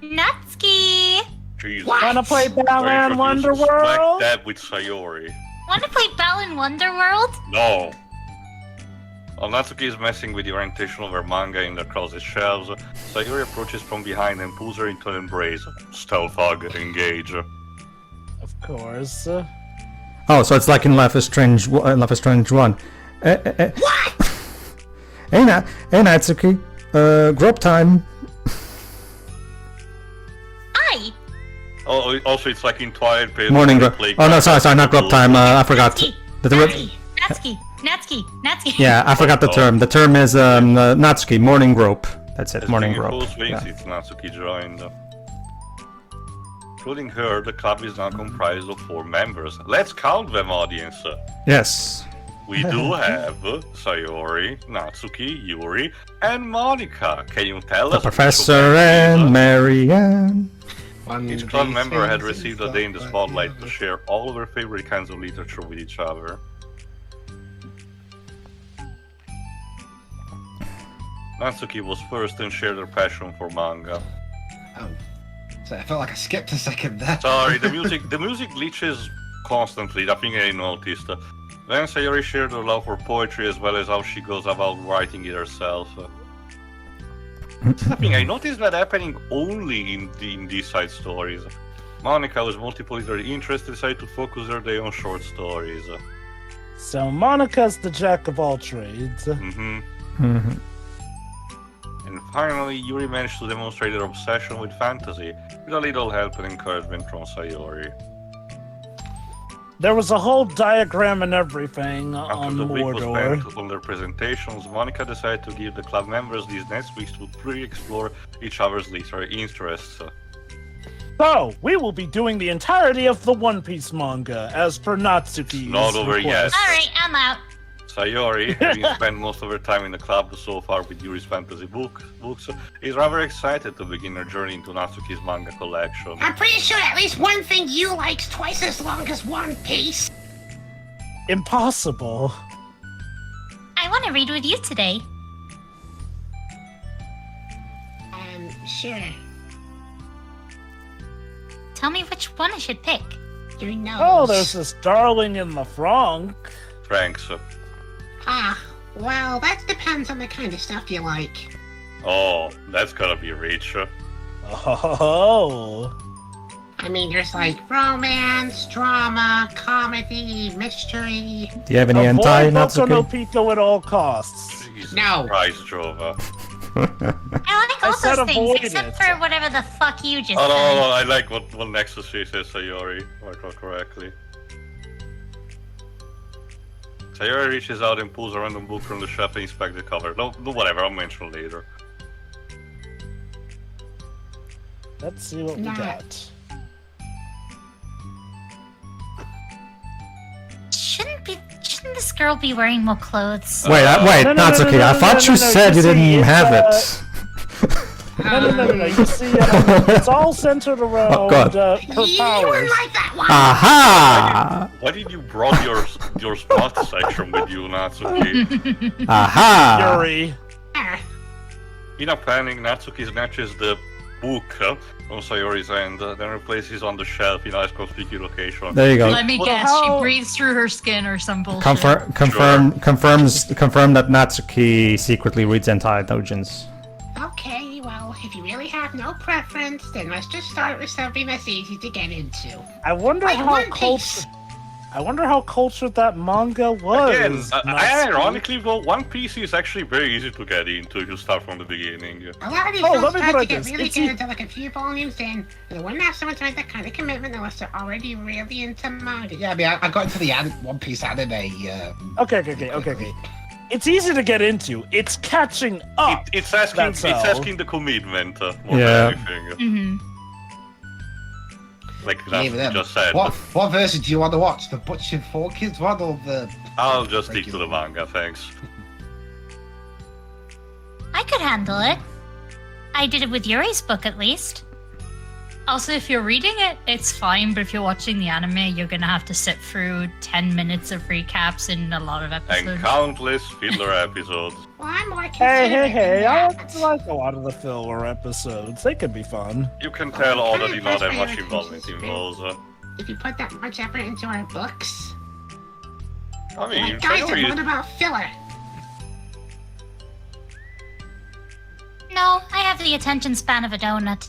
Natsuki! Jesus. Wanna play Balan Wonderworld? Smack that with Sayori. Wanna play Balan Wonderworld? No. While Natsuki is messing with the orientation of her manga in the closet shelves, Sayori approaches from behind and pulls her into an embrace. Stealth hug, engage. Of course. Oh, so it's like in Life is Strange 1. What? Hey, hey Natsuki. Grub time. Hi! Oh, also it's like in Twilight Princess. Morning grub. Oh no, sorry, not grub time. I forgot. Natsuki! Yeah, I forgot the term. The term is Natsuki, morning grope. That's it, morning grope. Yeah. It's Natsuki joined. Including her, the club is now comprised of 4 members. Let's count them, audience. Yes. We do have Sayori, Natsuki, Yuri, and Monica. Can you tell The us? Professor and Marianne. Each club member had received a day in the spotlight to share all of their favorite kinds of literature with each other. Natsuki was first and shared her passion for manga. Oh, so I felt like I skipped a second there. Sorry, the music glitches constantly. I think I noticed. Then Sayori shared her love for poetry as well as how she goes about writing it herself. I think I noticed that happening only in these side stories. Monica, whose multiple literary interests, decided to focus her day on short stories. So Monica's the jack of all trades. Mm-hmm. And finally, Yuri managed to demonstrate her obsession with fantasy, with a little help and encouragement from Sayori. There was a whole diagram and everything After on the week was Mordor. spent on their presentations, Monica decided to give the club members these next weeks to fully explore each other's literary interests. So, we will be doing the entirety of the One Piece manga, as per Natsuki's Not over yet. request. Alright, I'm out. Sayori, having spent most of her time in the club so far with Yuri's fantasy books, is rather excited to begin her journey into Natsuki's manga collection. I'm pretty sure at least one thing you like's twice as long as One Piece. Impossible. I want to read with you today. Sure. Tell me which one I should pick. Your nose. Oh, there's this darling in the front. Thanks. Ah, well, that depends on the kind of stuff you like. Oh, that's gotta be rich. Oh. I mean, there's like romance, drama, comedy, mystery. Do you have any Avoid hentai, Boku no Natsuki? Pico at all costs. Jesus No. Christ, Jova. I like all said those things, avoid except it. for whatever the fuck you just Oh, said. no, I like what Nexus she says, Sayori. If I recall correctly. Sayori reaches out and pulls a random book from the shelf and inspects the cover. No, whatever, I'll mention later. Let's see what we Nah. got. Shouldn't this girl be wearing more clothes? Wait, Natsuki, I thought you said you didn't have it. No. You see, it's all centered around Oh, God. her You powers. wouldn't like that one. Aha! Why did you brought your spot section with you, Natsuki? Aha! Yuri. In a panic, Natsuki snatches the book from Sayori's hand, then replaces on the shelf in a nice conspicuous location. There you go. Let me Well, guess, how- she breathes through her skin or some bullshit. Confirm that Natsuki secretly reads hentai doujins. Okay, well, if you really have no preference, then let's just start with something that's easy to get into. I wonder Like how One Piece. cultured that manga was. Again, Natsuki. ironically though, One Piece is actually very easy to get into if you start from the beginning. A lot of these Oh, books let me start put to it get this, really it's good e- into like a few volumes in, and they wouldn't have someone to make that kind of commitment unless they're already really into manga. Yeah, I mean, I got into the One Piece anime. Okay. It's easy to get into. It's catching up. It's asking That's all. the commitment more Yeah. than anything. Mm-hmm. Like Yeah, Natsuki but then, just said. what version do you want to watch? The Butcher 4 Kids one or the... I'll just stick to the manga, thanks. I could handle it. I did it with Yuri's book, at least. Also, if you're reading it, it's fine, but if you're watching the anime, you're gonna have to sit through 10 minutes of recaps in a lot of episodes. And countless filler episodes. Well, I'm more Hey, considerate hey! than I that. like a lot of the filler episodes. They could be fun. You can tell Well, already not that much that's involvement my involves. If you put that much effort into our books, I mean, like guys, Sayori what about filler? No, I have the attention span of a donut.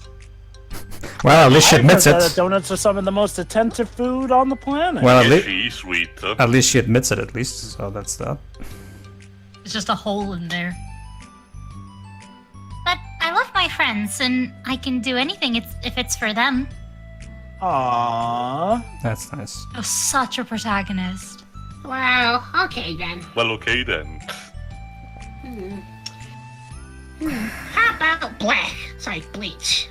Well, at least she I admits heard that it. donuts are some of the most attentive food on the planet. Well, is she sweet. at least she admits it, at least. So that's that. It's just a hole in there. But I love my friends, and I can do anything if it's for them. Aww. That's nice. Oh, such a protagonist. Well, okay then. Well, okay then. How about black? Sorry, bleach.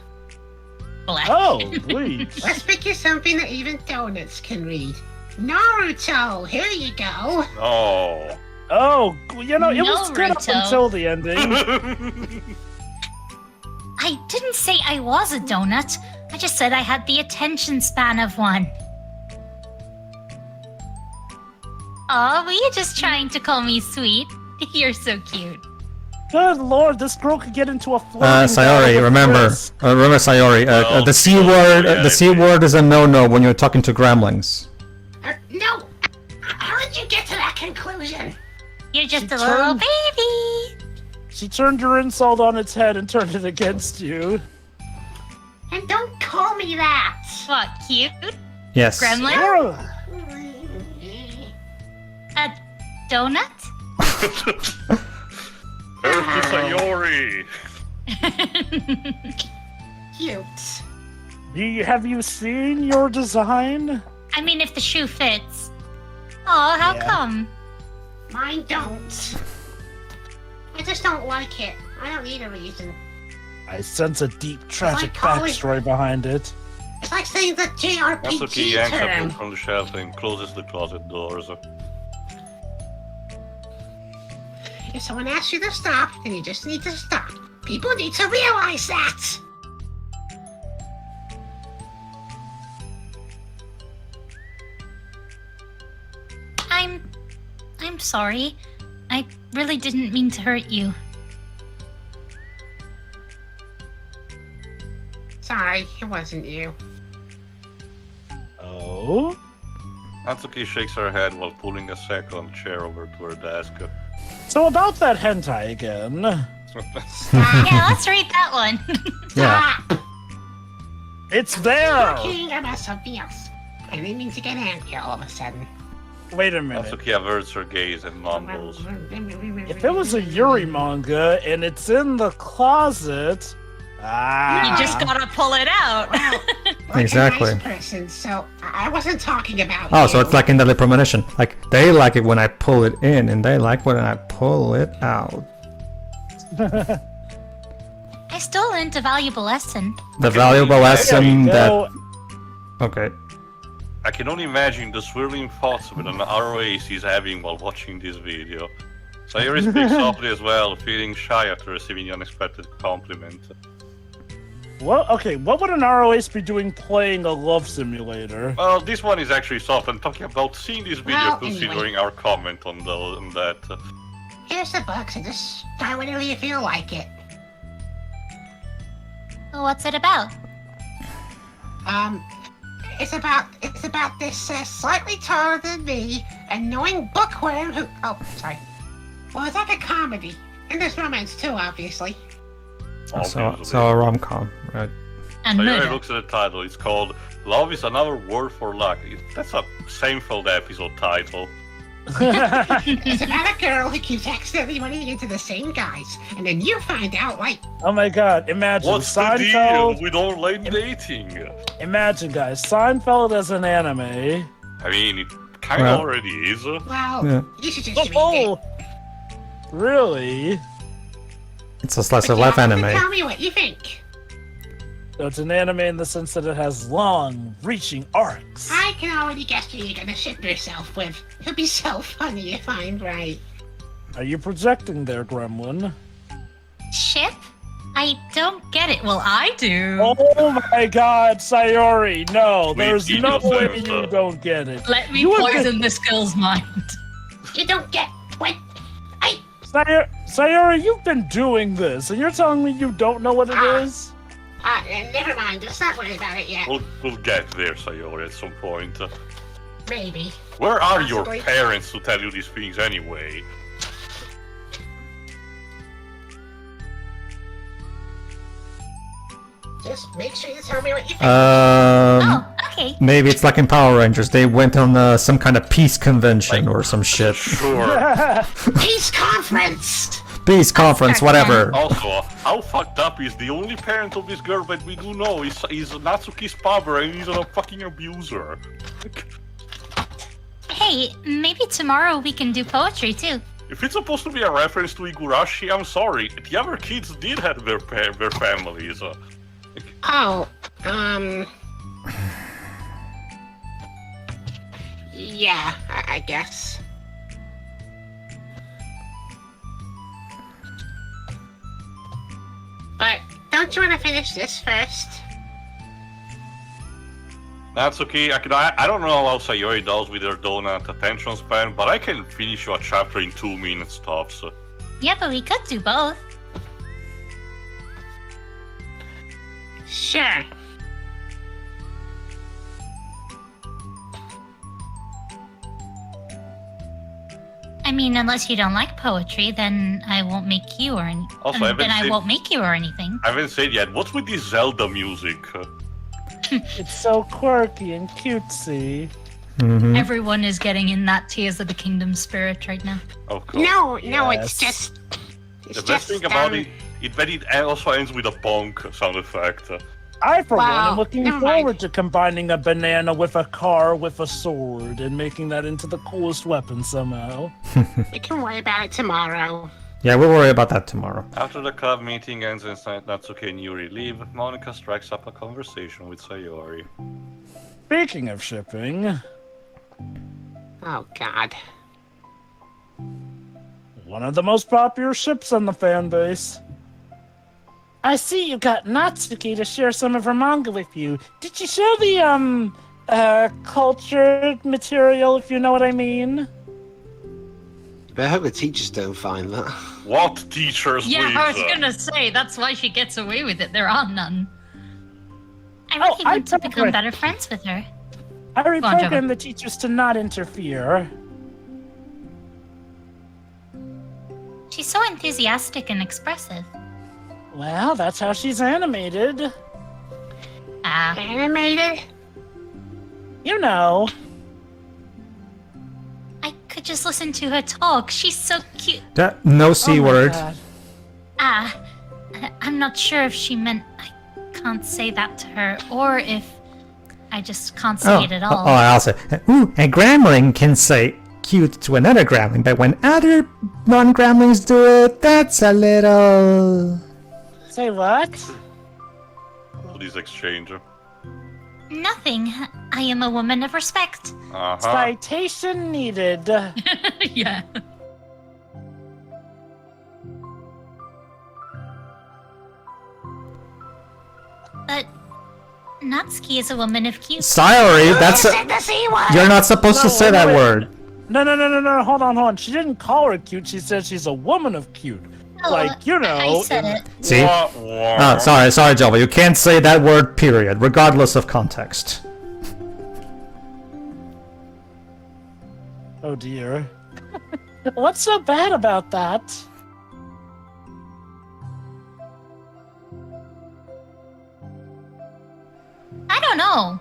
Black. Oh, bleach. Let's pick you something that even donuts can read. Naruto, here you go. Oh. Oh, you know, it was good up Naruto. until the ending. I didn't say I was a donut. I just said I had the attention span of one. Aw, were you just trying to call me sweet? You're so cute. Good lord, this girl could get into a flirting Sayori, battle with remember, Chris. Sayori. Well, The C word, yeah, the C word is a no-no when you're talking to gremlins. No! How did you get to that conclusion? You're just She a little turned- baby. She turned your insult on its head and turned it against you. And don't call me that! What, cute? Yes. Gremlin? Ugh. A donut? There's the Sayori. Cute. Have you seen your design? I mean, if the shoe fits. Oh, how Yeah. come? Mine don't. I just don't like it. I don't need a reason. I sense a deep, tragic calling- backstory behind it. It's like saying the Natsuki JRPG yanks a book term. from the shelf and closes the closet doors. If someone asks you to stop, then you just need to stop. People need to realize that! I'm sorry. I really didn't mean to hurt you. Sorry, it wasn't you. Oh? Natsuki shakes her head while pulling a second chair over to her desk. So about that hentai again. Stop! Yeah, let's read that one. Yeah. Stop! It's there! Talking about something else. I didn't mean to get angry all of a sudden. Wait a minute. Natsuki averts her gaze and mumbles. If it was a Yuri manga and it's in the closet... Ah. You just gotta pull it out. Well, like Exactly. a nice person, so I wasn't talking about Oh, you. so it's like in the premonition. Like, they like it when I pull it in, and they like when I pull it out. I still learned a valuable lesson. The valuable There lesson you that... go. Okay. I can only imagine the swirling thoughts that an ROAC is having while watching this video. Sayori speaks softly as well, feeling shy after receiving the unexpected compliment. What? Okay, what would an ROH be doing playing a love simulator? Well, this one is actually soft. I'm talking about seeing this video, Well, considering our comment on that. Here's the books, and just start whenever you feel like it. Well, what's it about? It's about this slightly taller than me, annoying bookworm who. Oh, sorry. Well, it's like a comedy, and there's romance too, obviously. Obviously. So a rom-com, right? And Sayori murder. looks at the title. It's called "Love is Another Word for Luck." That's a Seinfeld episode title. It's about a girl who keeps accidentally running into the same guys, and then you find out, like, Oh my god, imagine What's the deal Seinfeld. with online dating? Imagine, guys, Seinfeld as an anime. I mean, it kind of Well- already is. well, Yeah. you should just read it. Oh, really? It's a slice But of you life have to anime. Tell me what you think. So it's an anime in the sense that it has long, reaching arcs. I can already guess who you're gonna ship yourself with. It'll be so funny if I'm right. Are you projecting there, Gremlin? Ship? I don't get it. Well, I do. Oh my god, Sayori, no, We there's did no the way same you stuff. don't get it. Let me You have poison this girl's mind. You don't get what? Sayori, you've been doing this, and you're telling me you don't know what it is? Never mind. Let's not worry about it yet. We'll get there, Sayori, at some point. Maybe. Where are your Possibly. parents to tell you these things anyway? Just make sure you tell me what you think. Oh, okay. Maybe it's like in Power Rangers. They went on some kind of peace convention or some shit. Sure. Peace conference. Peace conference, whatever. Also, how fucked up is the only parent of this girl that we do know is Natsuki's father, and he's a fucking abuser. Hey, maybe tomorrow we can do poetry too. If it's supposed to be a reference to Igurashi, I'm sorry. The other kids did have their families. Oh, yeah, I guess. But don't you want to finish this first? Natsuki, I don't know how Sayori does with her donut attention span, but I can finish you a chapter in 2 minutes tops. Yeah, but we could do both. Sure. I mean, unless you don't like poetry, then I won't make you or anything. Also, I haven't then I seen- won't make you or anything. I haven't said yet, what's with this Zelda music? It's so quirky and cutesy. Everyone is getting in that Tears of the Kingdom spirit right now. Of course. No, Yes. it's just. It's The best thing about it also ends with a bonk sound effect. I, for one, Wow, am looking never forward mind. to combining a banana with a car with a sword and making that into the coolest weapon somehow. We can worry about it tomorrow. Yeah, we'll worry about that tomorrow. After the club meeting ends and Natsuki and Yuri leave, Monica strikes up a conversation with Sayori. Speaking of shipping, Oh, God. one of the most popular ships on the fan base. I see you got Natsuki to share some of her manga with you. Did you share the, cultured material, if you know what I mean? But I hope the teachers don't find that. What teachers, Yeah, please? I was gonna say, that's why she gets away with it. There are none. I really I want to become totally- better friends with her. I on, Java. reprogrammed the teachers to not interfere. She's so enthusiastic and expressive. Well, that's how she's animated. Ah, Animated? You know. I could just listen to her talk. She's so cute. No C Oh my word. God. I'm not sure if she meant I can't say that to her, or if I just can't say it at all. I'll say, ooh, a gremlin can say cute to another gremlin, but when other non-gremlins do it, that's a little... Say what? This exchange. Nothing. I am a woman of respect. Uh-huh. Citation needed. Yeah. But Natsuki is a woman of cute. Sayori, that's You said the C word! You're not supposed to No, say that wait. word. No, hold on. She didn't call her cute. She said she's a woman of cute. Oh, Like, you know. I said it. See? Wah, wah. Oh, sorry, Java. You can't say that word, period, regardless of context. Oh dear. What's so bad about that? I don't know.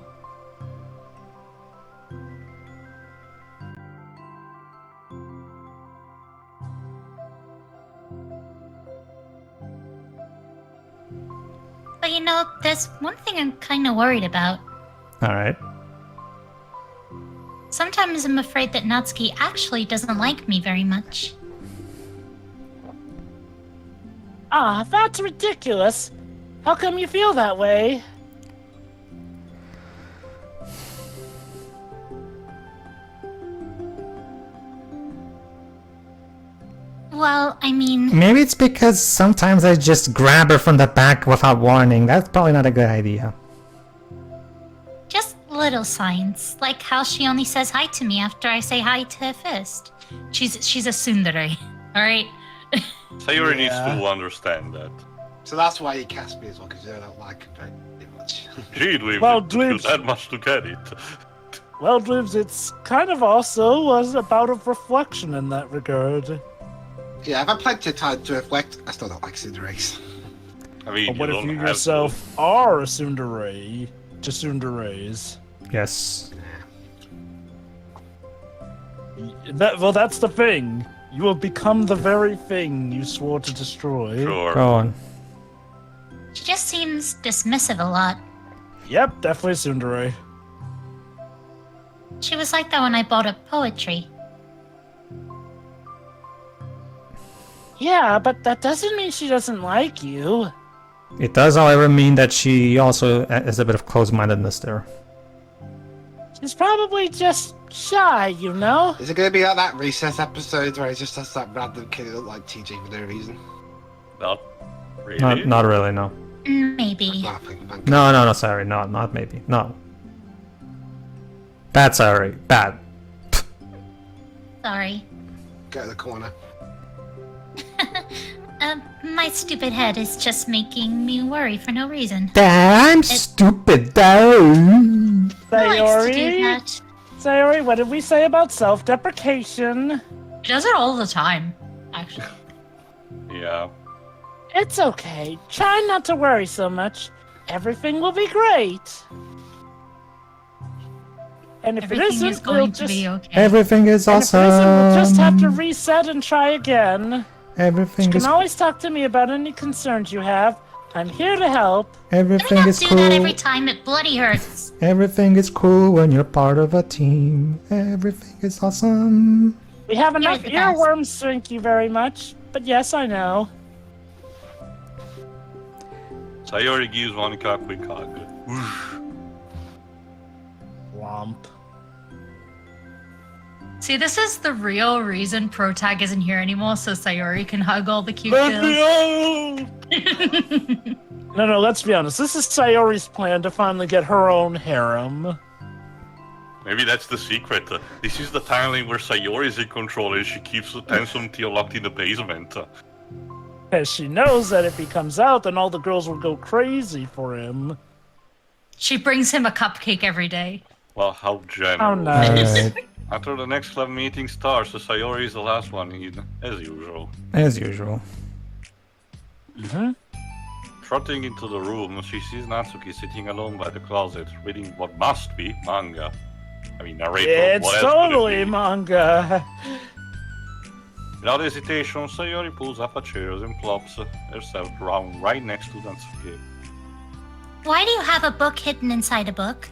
But you know, there's one thing I'm kind of worried about. Alright. Sometimes I'm afraid that Natsuki actually doesn't like me very much. Ah, that's ridiculous. How come you feel that way? Well, I mean, Maybe it's because sometimes I just grab her from the back without warning. That's probably not a good idea. just little signs, like how she only says hi to me after I say hi to her first. She's a tsundere, all right? Sayori needs to understand that. So that's why you cast me as well, because you don't like it very much. Gee, we Well, do Dweebs- that much to get it. Well, Dweebs, it's kind of also was a bout of reflection in that regard. Yeah, I've had plenty of time to reflect. I still don't like Cinderella's. I mean, But what you if don't you have yourself are a tsundere to tsunderes? Yes. That's the thing. You will become the very thing you swore to destroy. to. Sure. Go on. She just seems dismissive a lot. Yep, definitely tsundere. She was like that when I bought her poetry. Yeah, but that doesn't mean she doesn't like you. It does, however, mean that she also has a bit of closed-mindedness there. She's probably just shy, you know? Is it going to be like that Recess episode where he just has that random kid who look like TJ for no reason? Not really. Not really, no. Maybe. Laughing. Thank No, sorry, not maybe. No. Bad, sorry. Bad. Sorry. Go to the corner. My stupid head is just making me worry for no reason. I'm stupid, though. I likes to do Sayori? that. Sayori, what did we say about self-deprecation? She does it all the time, actually. Yeah. It's okay. Try not to worry so much. Everything will be great. And if Everything it isn't, is going we'll to just... be okay. Everything is And if it isn't, we'll just have to awesome. reset and try again. Everything You is can always talk to me about any concerns you have. I'm here to help. Let me everything not is do that every cool. time. It bloody hurts. Everything is cool when you're part of a team. Everything is awesome. We have enough the best. earworms, thank you very much. But yes, I know. Sayori gives Monica a quick hug. Womp. See, this is the real reason Protag isn't here anymore, so Sayori can hug all the cute Let me girls. out! No, let's be honest. This is Sayori's plan to finally get her own harem. Maybe that's the secret. This is the timeline where Sayori is in control and she keeps Tensum Tio locked in the basement. As she knows that if he comes out, then all the girls will go crazy for him. She brings him a cupcake every day. Well, how generous. How nice. Alright, After the next club meeting starts, Sayori is the last one in, as usual. as usual. Mhm. Trotting into the room, she sees Natsuki sitting alone by the closet, reading what must be manga. I mean, narrator. It's what else could it totally be? manga. Without hesitation, Sayori pulls up a chair and plops herself down right next to Natsuki. Why do you have a book hidden inside a book?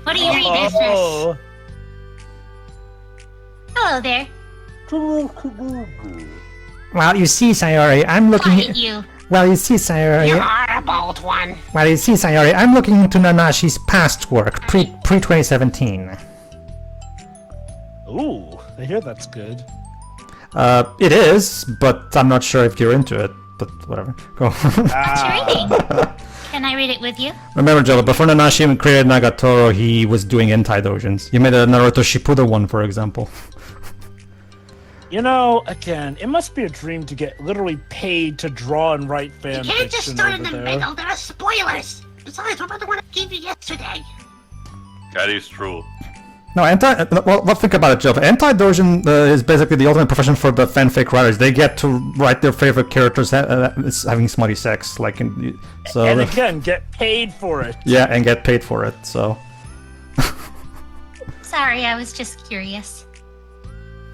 What are you reading? Oh. Hello there. Well, you see, Sayori, I'm looking. Quiet you. Well, you see, Sayori. You are a bold one. Well, you see, Sayori, I'm looking into Nanashi's past work, pre 2017. Ooh, I hear that's good. It is, but I'm not sure if you're into it. But whatever. Go. What's you reading? Can I read it with you? Remember, Jello, before Nanashi created Nagatoro, he was doing hentai doujins. You made a Naruto Shippuden one, for example. You know, again, it must be a dream to get literally paid to draw and write fan You can't just fiction start in over the there. middle. There are spoilers. Besides, what about the one I gave you yesterday? That is true. No, well, think about it, Jill. Hentai doujin is basically the ultimate profession for the fanfic writers. They get to write their favorite characters having smutty sex, like so. And again, get paid for it. Yeah, and get paid for it. So. Sorry, I was just curious.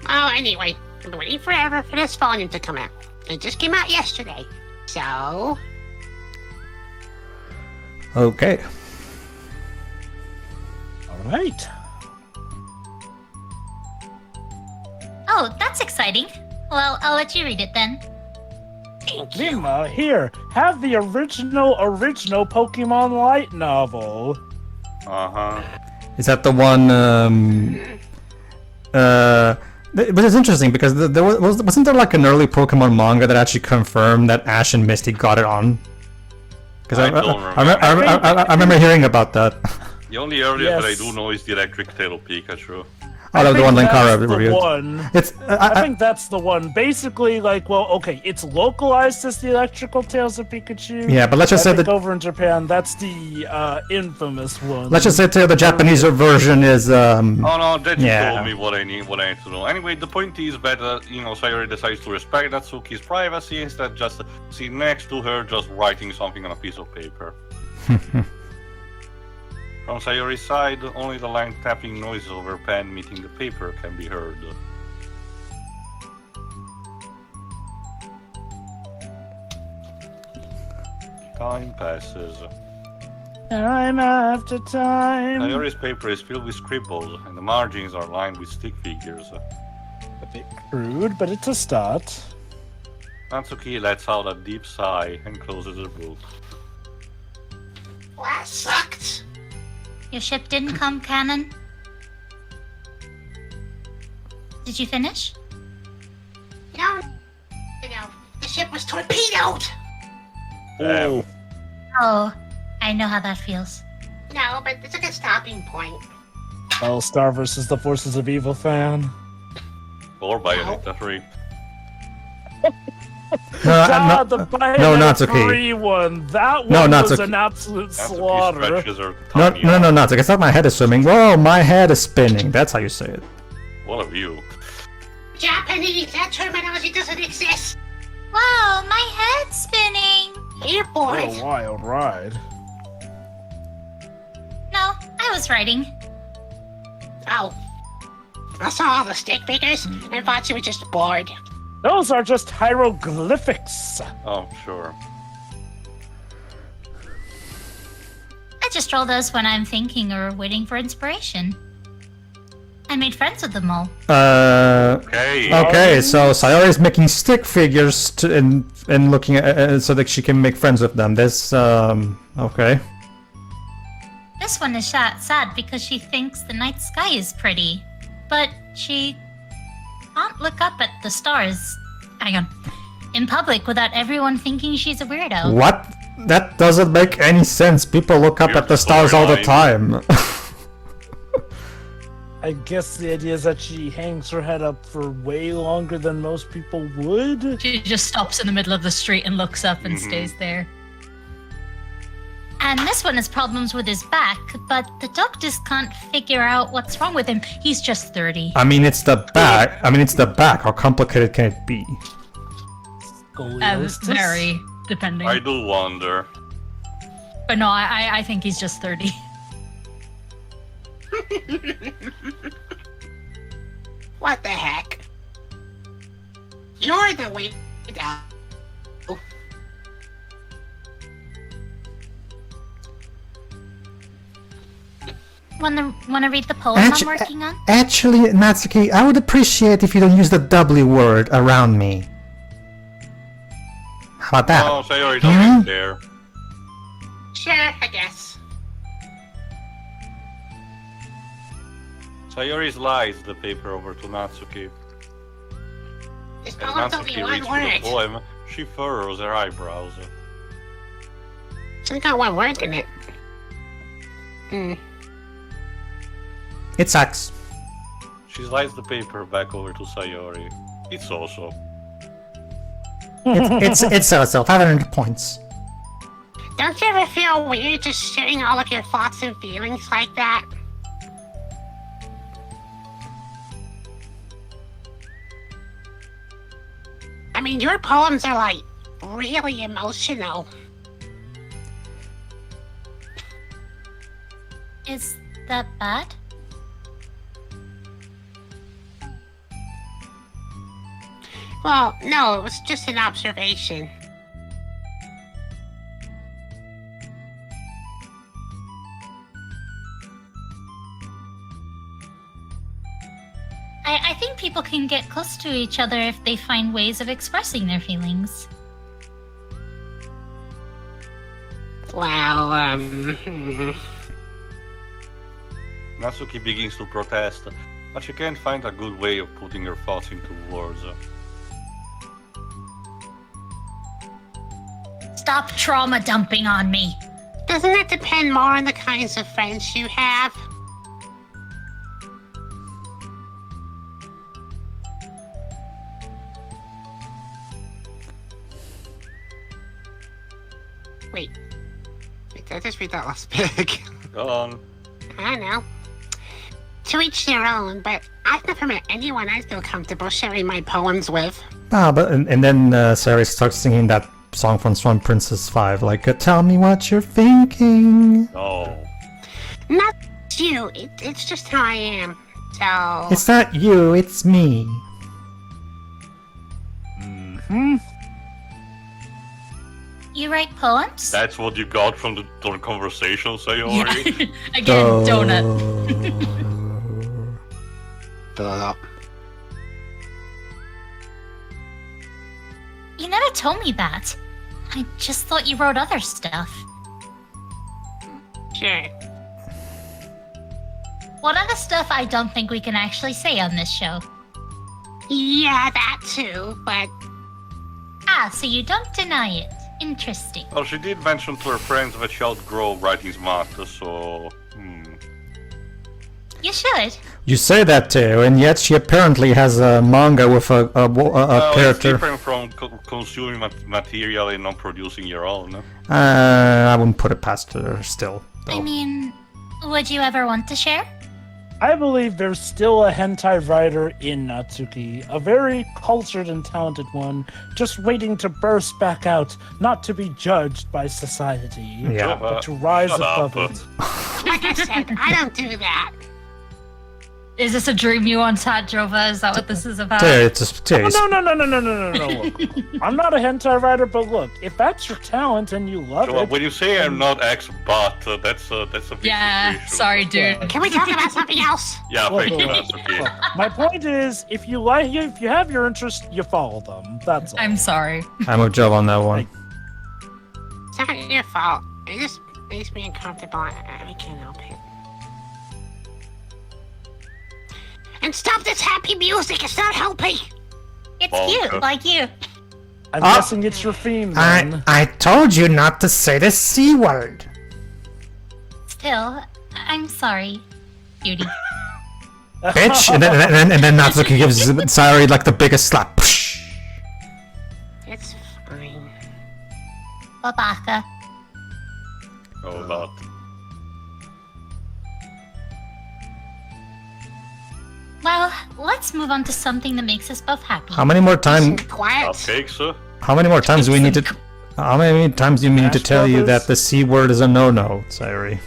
Oh, anyway, I've been waiting forever for this volume to come out. It just came out yesterday. So, Okay. All right. Oh, that's exciting. Well, I'll let you read it then. thank you. Meanwhile, here, have the original Pokemon Light novel. Uh huh. Is that the one? But it's interesting because wasn't there like an early Pokemon manga that actually confirmed that Ash and Misty got it on? Because I remember hearing about that. The only area that I Yes. do know is the Electric Tail Pikachu. Oh, the one Linkara that's the reviewed. one. It's I think that's the one. Basically, like, well, okay, it's localized as the Electrical Tales of Pikachu. Yeah, but let's just I say think that over in Japan, that's the infamous one. let's just say the Japanese version is Oh no, that Yeah. told me what I need to know. Anyway, the point is that Sayori decides to respect Natsuki's privacy instead just sit next to her, just writing something on a piece of paper. From Sayori's side, only the line tapping noises of her pen meeting the paper can be heard. Time passes. Time after time. Sayori's paper is filled with scribbles, and the margins are lined with stick figures. A bit crude, but it's a start. Natsuki lets out a deep sigh and closes her book. Well, that sucked. Your ship didn't come, Cannon? Did you finish? No, the ship was torpedoed. Oh, Oh, I know how that feels. No, but it's a good stopping point. Battlestar versus the Forces of Evil fan. Or Bayonetta 3. God, the Natsuki. 3 one. That one No, was Natsuki. an absolute Natsuki slaughter. stretches her no, tummy no, out. no, no. It's not my head is swimming. Whoa, my head is spinning. That's how you say it. What of you? Japanese, that terminology doesn't exist. Wow, my head's spinning. You're What bored. a wild ride. No, I was writing. Oh. I saw all the stick figures and thought you were just bored. Those are just hieroglyphics. Oh, sure. I just draw those when I'm thinking or waiting for inspiration. I made friends with them all. Okay. Okay, so Sayori is making stick figures and looking at so that she can make friends with them. This okay. This one is sad because she thinks the night sky is pretty, but she can't look up at the stars. Hang on. In public without everyone thinking she's a weirdo. What? That doesn't make any sense. People look up at the stars all the time. I guess the idea is that she hangs her head up for way longer than most people would. She just stops in the middle of the street and looks up and stays there. And this one has problems with his back, but the doctors can't figure out what's wrong with him. He's just 30. I mean, it's the back. How complicated can it be? Scoliosis? Very, depending. I do wonder. But no, I think he's just 30. What the heck? You're the weirdo. Wanna read the poem I'm working on? Actually, Natsuki, I would appreciate if you don't use the W word around me. How about that? Oh, Sayori doesn't care. Sure, I guess. Sayori slides the paper over to Natsuki. This As poem's only Natsuki one reads through the word. poem, she furrows her eyebrows. It's only got one word in it. It sucks. She slides the paper back over to Sayori. It's also. It's so 500 points. Don't you ever feel weird just sharing all of your thoughts and feelings like that? I mean, your poems are like really emotional. Is that bad? Well, no, it was just an observation. I think people can get close to each other if they find ways of expressing their feelings. Well, Natsuki begins to protest, but she can't find a good way of putting her thoughts into words. Stop trauma dumping on me. Doesn't it depend more on the kinds of friends you have? Wait, did I just read that last bit again? Go on. I know. To each their own, but I've never met anyone I feel comfortable sharing my poems with. But and then Sayori starts singing that song from Swan Princess 5, like, tell me what you're thinking. No. Not you, it's just how I am. So... It's not you, it's me. You write poems? That's what you got from the conversation, Sayori? Again, donut. Donut. You never told me that. I just thought you wrote other stuff. Sure. What other stuff I don't think we can actually say on this show? Yeah, that too, but... Ah, so you don't deny it. Interesting. Well, she did mention to her friends that she outgrow writing smart, so... You should. You say that too, and yet she apparently has a manga with a It's character. different from consuming material and not producing your own. No? I wouldn't put it past her still. I Though. mean, would you ever want to share? I believe there's still a hentai writer in Natsuki, a very cultured and talented one, just waiting to burst back out, not to be judged by society, Yeah. but to rise Shut above up. it. Like I said, I don't do that. Is this a dream you once had, Jova? Is that what this is about? It's just Oh, taste. no. Look, I'm not a hentai writer, but look, if that's your talent and you love So it, when you say I'm not ex-bot, that's a big Yeah, issue. sorry, dude. Can we talk about something else? Yeah, Look, thank you, look, Natsuki. look, my point is, if you have your interest, you follow them. That's all. I'm sorry. I'm with Joe on that one. It's not your fault. It just makes me uncomfortable. I can't help it. And stop this happy music. It's not helping. It's Bonker. cute, like you. I'm guessing it's your theme, then. I told you not to say the C word. Still, I'm sorry, cutie. Bitch! And then Natsuki gives Sayori like the biggest slap. It's fine. Babaka. Oh, not. Well, let's move on to something that makes us both happy. How many more times? Quiet. Cupcakes? How many more times do we need to? How many times do you need to tell you that the C word is a no-no, Sayori?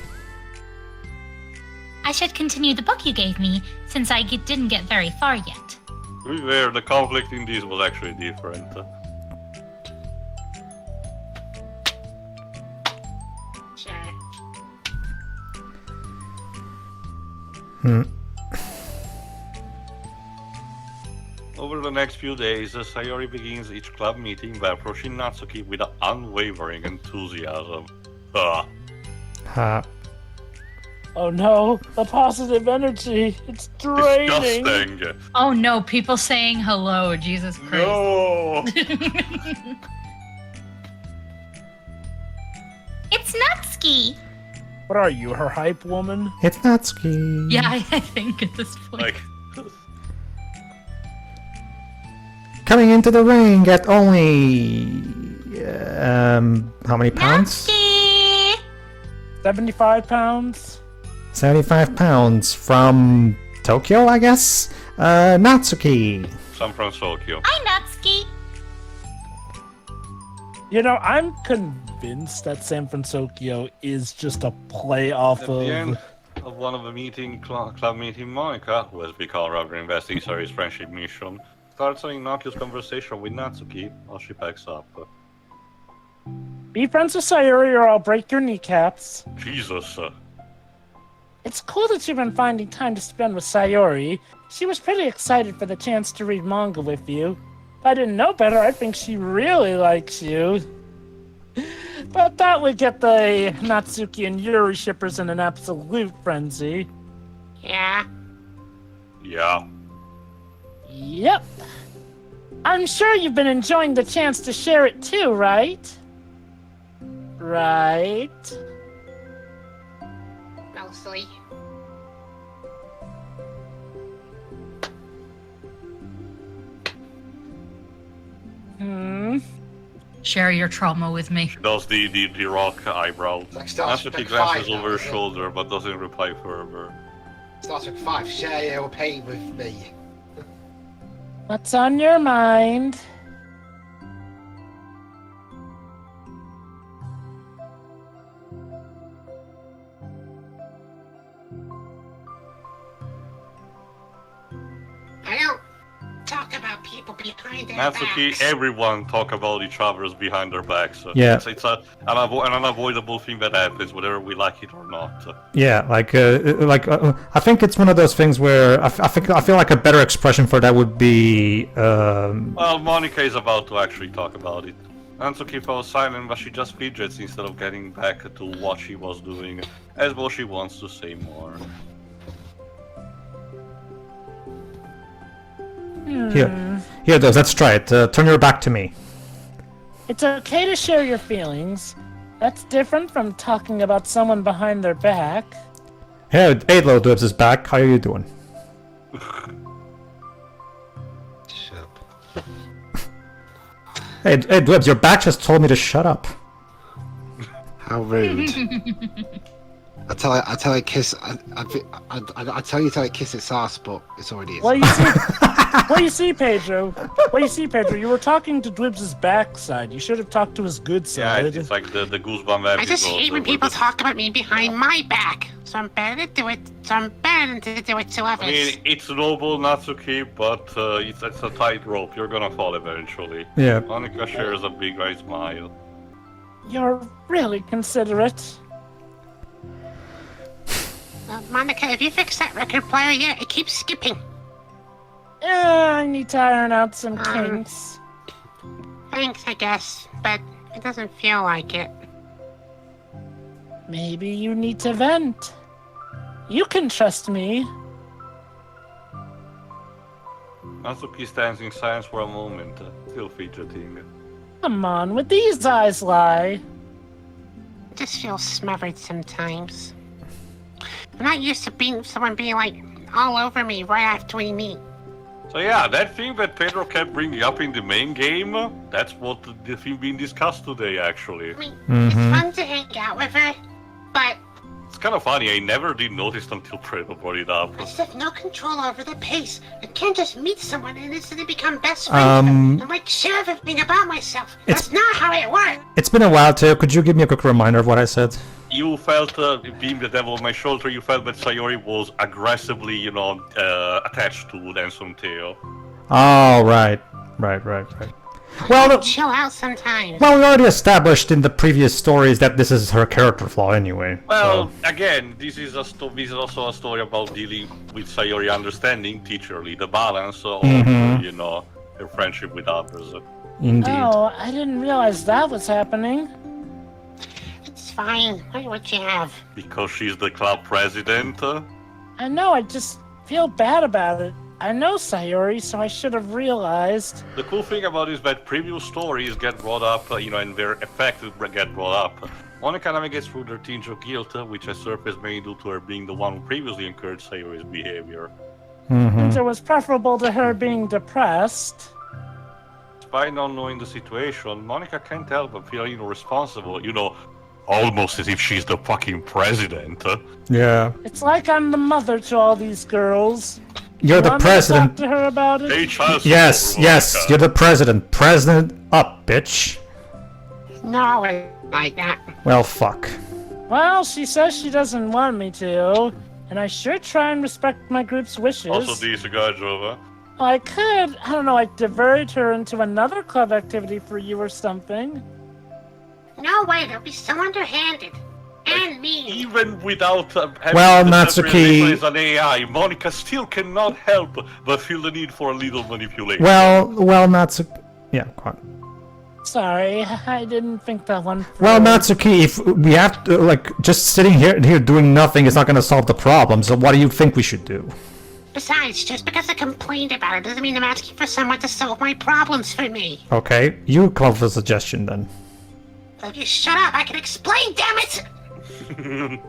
I should continue the book you gave me, since I didn't get very far yet. To be fair, the conflict in this was actually different. Sure. Over the next few days, Sayori begins each club meeting by approaching Natsuki with unwavering enthusiasm. Oh no, the positive energy. It's draining. Disgusting! Oh no, people saying hello. Jesus Christ. No! It's Natsuki! What are you, her hype woman? It's Natsuki. Yeah, I think at this point. Like, Coming into the ring at only how many pounds? Natsuki! 75 pounds? 75 pounds from Tokyo, I guess. Natsuki. San Francisco. Hi, Natsuki! You know, I'm convinced that San Francisco is just a play off At of... the end of one of the club meeting, Monica, who has become rather invested in Sayori's friendship mission, starts an innocuous conversation with Natsuki while she packs up. Be friends with Sayori or I'll break your kneecaps. Jesus. It's cool that you've been finding time to spend with Sayori. She was pretty excited for the chance to read manga with you. If I didn't know better, I think she really likes you. But that would get the Natsuki and Yuri shippers in an absolute frenzy. Yeah. Yeah. Yep. I'm sure you've been enjoying the chance to share it too, right? Right? Mostly. Share your trauma with me. She does the rock eyebrow. Like starts Natsuki with glances 5 now, over her is it? shoulder but doesn't reply further. Starts with 5. Share your pain with me. What's on your mind? I don't talk about people behind their Natsuki, backs. everyone talk about each other's behind their backs. Yeah. It's an unavoidable thing that happens, whether we like it or not. Yeah, I think it's one of those things where I feel like a better expression for that would be Well, Monica is about to actually talk about it. Natsuki falls silent, but she just fidgets instead of getting back to what she was doing, as though she wants to say more. Here, Dose, let's try it. Turn your back to me. It's okay to share your feelings. That's different from talking about someone behind their back. Hey, Adlo Dibs is back. How are you doing? Shut up. Hey, Dibs, your back just told me to shut up. How rude. I tell you kiss. I tell you to kiss its ass, but it's already. Well, you see, Pedro. Well, you see, Pedro. You were talking to Dwibs' backside. You should have talked to his good Yeah, side. it's like the Goosebump I just episode hate when where people the- talk about me behind my back. So I'm better to do it. So I'm better to do it to others. I mean, it's noble, Natsuki, but it's a tightrope. You're gonna fall eventually. Yeah. Monica shares a big eye smile. You're really considerate. Monica, have you fixed that record player yet? It keeps skipping. I need to iron out some kinks. Thanks, I guess, but it doesn't feel like it. Maybe you need to vent. You can trust me. Natsuki stands in silence for a moment, still fidgeting. Come on, with these eyes lie. I just feel smothered sometimes. I'm not used to someone being like all over me right after we meet. So yeah, that thing that Pedro kept bringing up in the main game, that's what the thing being discussed today, actually. I mean, it's fun to hang out with her, but It's kind of funny, I never did notice until Pedro brought it up. I just have no control over the pace. I can't just meet someone and instantly become best friends with them and like share everything about myself. That's not how it works. It's been a while, Teo. Could you give me a quick reminder of what I said? You felt, being the devil on my shoulder, you felt that Sayori was aggressively, attached to Denson Teo. Oh, right. Well, Chill out sometimes. we already established in the previous stories that this is her character flaw anyway. Well, so- again, this is also a story about dealing with Sayori understanding teacherly the balance of, her friendship with others. Indeed. Oh, I didn't realize that was happening. It's fine. What you have? Because she's the club president. I know, I just feel bad about it. I know Sayori, so I should have realized. The cool thing about it is that previous stories get brought up, and their effects get brought up. Monica navigates through their tinge of guilt, which has surfaced mainly due to her being the one who previously encouraged Sayori's behavior. Since it was preferable to her being depressed. Despite not knowing the situation, Monica can't help but feel responsible, almost as if she's the fucking president. Yeah. It's like I'm the mother to all these girls. You're the Want me to president. talk to her about it? Hey, child Yes, support, yes, Monica. you're the president. President up, bitch. No, it like that. Well, fuck. Well, she says she doesn't want me to, and I sure try and respect my group's wishes. Also, this guy drove, I could, I don't know, like divert her into another club activity for you or something. No way. They'll be so underhanded and mean. Even without having Well, the Natsuki- as an AI, Monica still cannot help but feel the need for a little manipulation. Well, Natsuki. Yeah, go on. Sorry, I didn't think that one through. Well, Natsuki, if we have to, just sitting here doing nothing is not going to solve the problem, so what do you think we should do? Besides, just because I complained about it doesn't mean I'm asking for someone to solve my problems for me. Okay, you come up with a suggestion then. If you shut up, I can explain, damn it!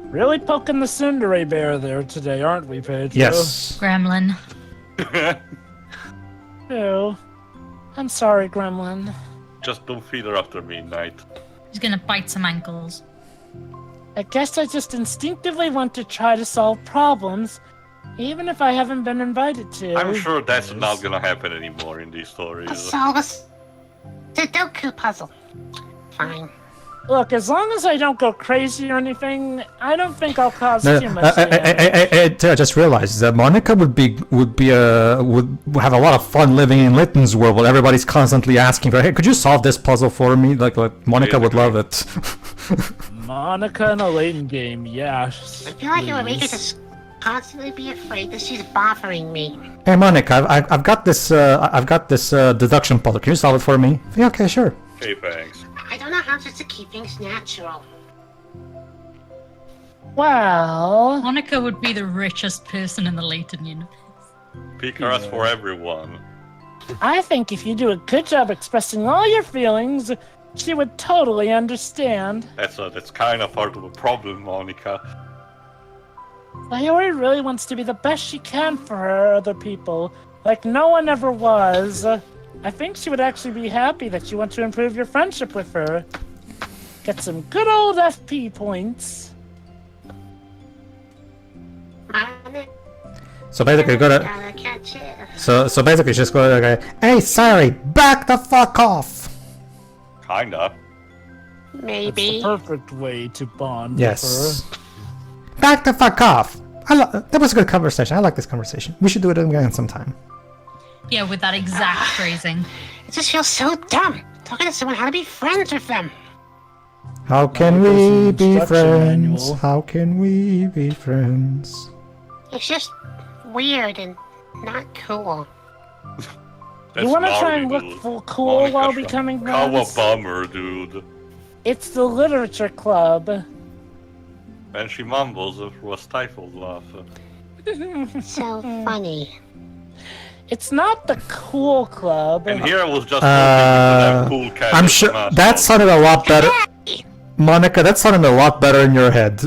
Really poking the tsundere bear there today, aren't we, Pedro? Yes. Gremlin. Oh, I'm sorry, Gremlin. Just don't feed her after midnight. He's gonna bite some ankles. I guess I just instinctively want to try to solve problems, even if I haven't been invited to. I'm sure that's not gonna happen anymore in these stories. I'll solve a Sudoku puzzle. Fine. Look, as long as I don't go crazy or anything, I don't think I'll cause No, too much damage. I just realized that Monica would have a lot of fun living in Litton's world, where everybody's constantly asking for, "Hey, could you solve this puzzle for me?" Like Monica would love it. Monica in a Layton game, yeah. I feel like it would make her just constantly be afraid that she's bothering me. Hey, Monica, I've got this deduction puzzle. Can you solve it for me? Yeah, okay, sure. Okay, thanks. I don't know how just to keep things natural. Well, Monica would be the richest person in the Leighton universe. Picars for everyone. I think if you do a good job expressing all your feelings, she would totally understand. That's kind of part of the problem, Monica. Sayori really wants to be the best she can for her other people, like no one ever was. I think she would actually be happy that you want to improve your friendship with her. Get some good old FP points. So basically, Gotta catch it. so basically, she's going to go, "Hey, sorry, back the fuck off." Kinda. Maybe. It's the perfect way to bond Yes. with her. Back the fuck off. That was a good conversation. I like this conversation. We should do it again sometime. Yeah, with that exact phrasing. It just feels so dumb talking to someone how to be friends with them. How can there's we an be instruction friends? manual. How can we be friends? It's just weird and not cool. That's You want to try gnarly, and look dude. full cool Monica while Schramm. becoming How a friends? bummer, dude. It's the literature club. And she mumbles through a stifled laugh. So funny. It's not the cool club. And here I was just hoping you could have cool cat I'm as a sure mascot. that sounded a lot better. Monica, that sounded a lot better in your head.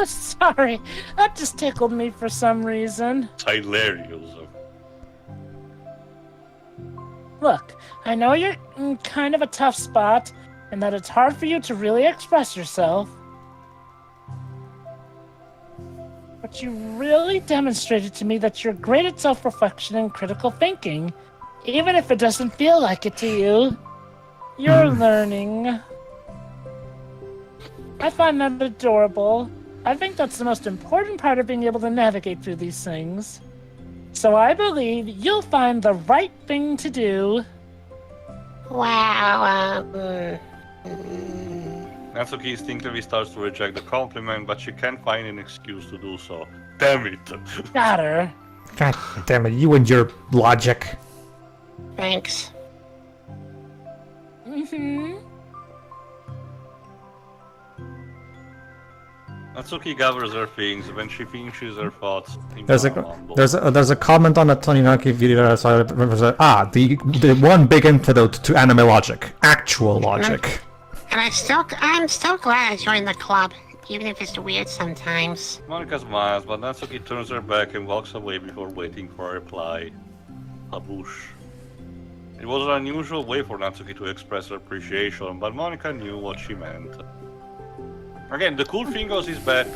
Sorry, that just tickled me for some reason. It's hilarious. Look, I know you're in kind of a tough spot, and that it's hard for you to really express yourself. But you really demonstrated to me that you're great at self-reflection and critical thinking, even if it doesn't feel like it to you. You're learning. I find that adorable. I think that's the most important part of being able to navigate through these things. So I believe you'll find the right thing to do. Wow, Natsuki instinctively starts to reject the compliment, but she can't find an excuse to do so. Damn it! Got her. God damn it, you and your logic. thanks. Mm-hmm. Natsuki gathers her things when she finishes her thoughts. There's a comment on the Toninaki video that I remember. The one big antidote to anime logic, actual logic. And I'm still glad I joined the club, even if it's weird sometimes. Monica smiles, but Natsuki turns her back and walks away before waiting for a reply. Haboosh. It was an unusual way for Natsuki to express her appreciation, but Monica knew what she meant. Again, the cool thing was his bad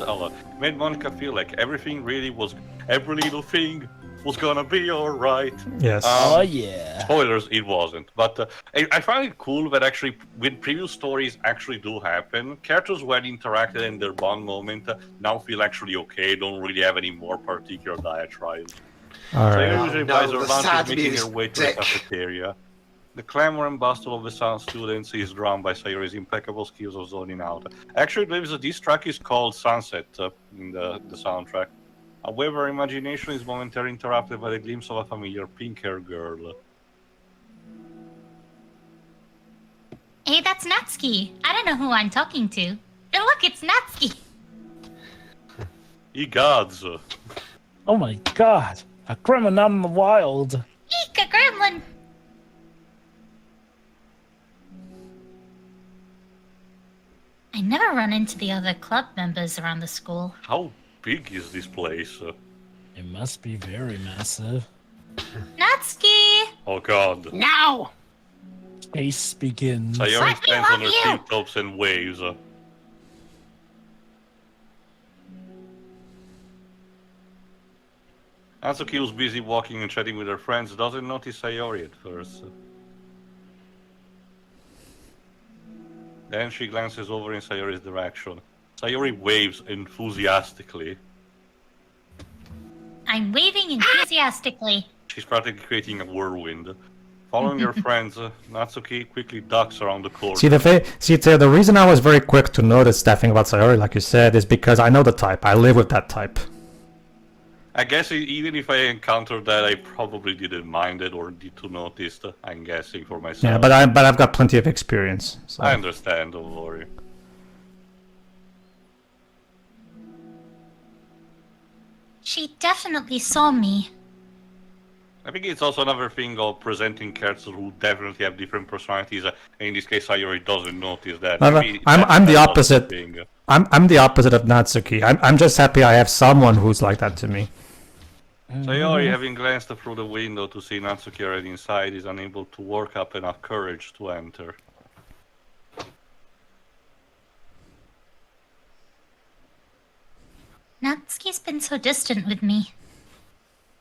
made Monica feel like every little thing was gonna be alright. Yes. Oh yeah. Spoilers, it wasn't. But I find it cool that actually, when previous stories actually do happen, characters who had interacted in their bond moment now feel actually okay, don't really have any more particular diatribes. All So right. usually no, buys her the lunch sad is making her way to the music. cafeteria. The clamor and bustle of the sound students is drawn by Sayori's impeccable skills of zoning out. Actually, this track is called Sunset in the soundtrack. However, imagination is momentarily interrupted by the glimpse of a familiar pink-haired girl. Hey, that's Natsuki. I don't know who I'm talking to. But look, it's Natsuki. Ye gods! Oh my god, a gremlin out in the wild. Eek, a gremlin! I never run into the other club members around the school. How big is this place? It must be very massive. Natsuki! Oh god. No! Chase begins. Sayori Let me stands on her love you. tip-tops and waves. Natsuki, who's busy walking and chatting with her friends, doesn't notice Sayori at first. Then she glances over in Sayori's direction. Sayori waves enthusiastically. I'm waving enthusiastically. She's practically creating a whirlwind. Following her friends, Natsuki quickly ducks around the corner. The reason I was very quick to notice that thing about Sayori, like you said, is because I know the type. I live with that type. I guess even if I encountered that, I probably didn't mind it or did to notice. I'm guessing for myself. Yeah, but I've got plenty of experience. So. I understand, don't worry. She definitely saw me. I think it's also another thing of presenting characters who definitely have different personalities. In this case, Sayori doesn't notice that. Maybe I'm the that's opposite. thing. I'm the opposite of Natsuki. I'm just happy I have someone who's like that to me. Sayori, having glanced through the window to see Natsuki already inside, is unable to work up enough courage to enter. Natsuki's been so distant with me.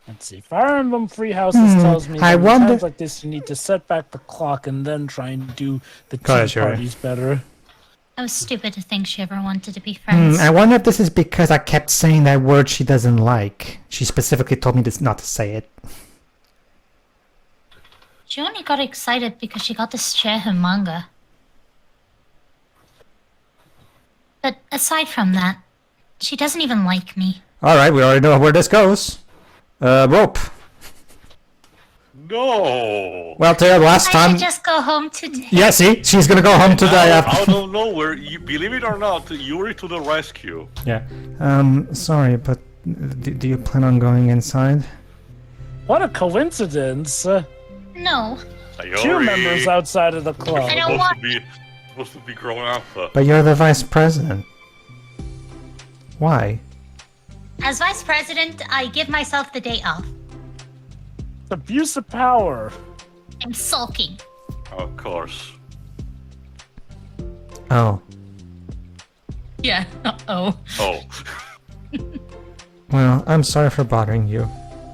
Let's see. Fire Emblem Free Houses tells me I that in wonder- times like this you need to set back the clock and then try and do the Go ahead, tea Sherry. parties better. I was stupid to think she ever wanted to be friends. I wonder if this is because I kept saying that word she doesn't like. She specifically told me not to say it. She only got excited because she got to share her manga. But aside from that, she doesn't even like me. Alright, we already know where this goes. Rope. No! Well, Taya, last I time... should just go home today. Yeah, see? She's gonna go home today Out after... of nowhere, you believe it or not, Yuri to the rescue. Yeah. Sorry, but do you plan on going inside? What a coincidence. No. Sayori, Two members outside of the club. I don't want- supposed to be grown up. But you're the vice president. Why? As vice president, I give myself the day off. Abuse of power. I'm sulking. Of course. Oh. Yeah. Uh-oh. Oh. Well, I'm sorry for bothering you.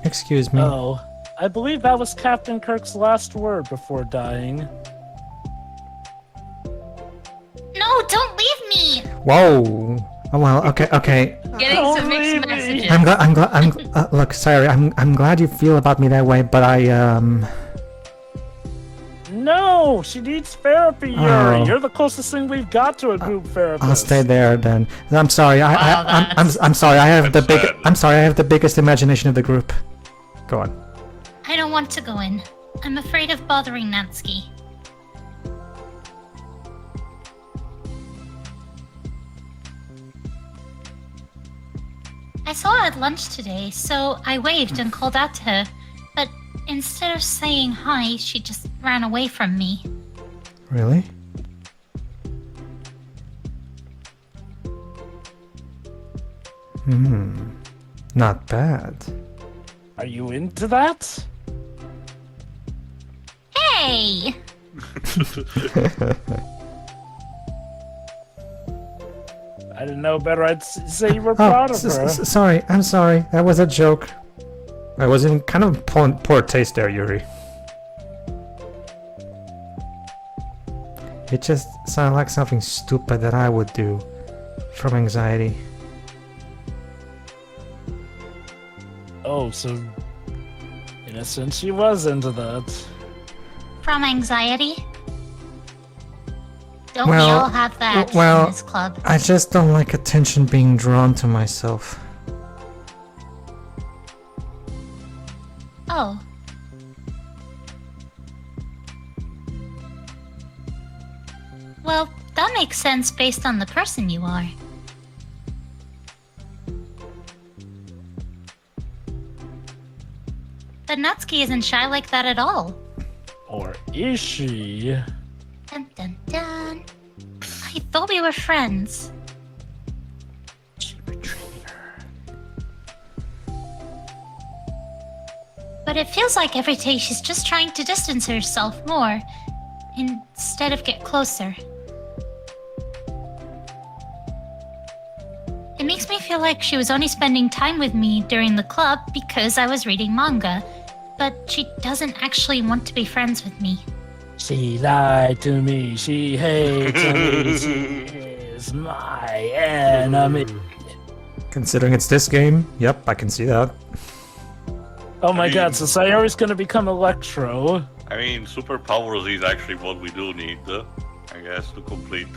Excuse me. Oh, I believe that was Captain Kirk's last word before dying. No, don't leave me! Whoa. Oh, well, okay. Getting Don't some leave mixed me. messages. Look, sorry, I'm glad you feel about me that way, but No, she needs therapy, Yuri. Oh. You're the closest thing we've got to a group therapist. I'll stay there then. I'm sorry, Wow, I'm sorry, I have That's sad. I'm sorry, I have the biggest imagination of the group. Go on. I don't want to go in. I'm afraid of bothering Natsuki. I saw her at lunch today, so I waved and called out to her. But instead of saying hi, she just ran away from me. Really? Not bad. Are you into that? Hey! I didn't know better. I'd say you were proud of her. Sorry, I'm sorry. That was a joke. I was in kind of poor taste there, Yuri. It just sounded like something stupid that I would do from anxiety. Oh, so in a sense, she was into that. From anxiety? Don't we Well, all have that well, in this club? I just don't like attention being drawn to myself. Oh. Well, that makes sense based on the person you are. But Natsuki isn't shy like that at all. Or is she? Dun dun dun. I thought we were friends. She betrayed her. But it feels like every day she's just trying to distance herself more, instead of get closer. It makes me feel like she was only spending time with me during the club because I was reading manga, but she doesn't actually want to be friends with me. She lied to me. She hates me. She is my enemy. Considering it's this game, yep, I can see that. Oh my god, so Sayori's gonna become Electro. I mean, superpowers is actually what we do need, I guess, to complete.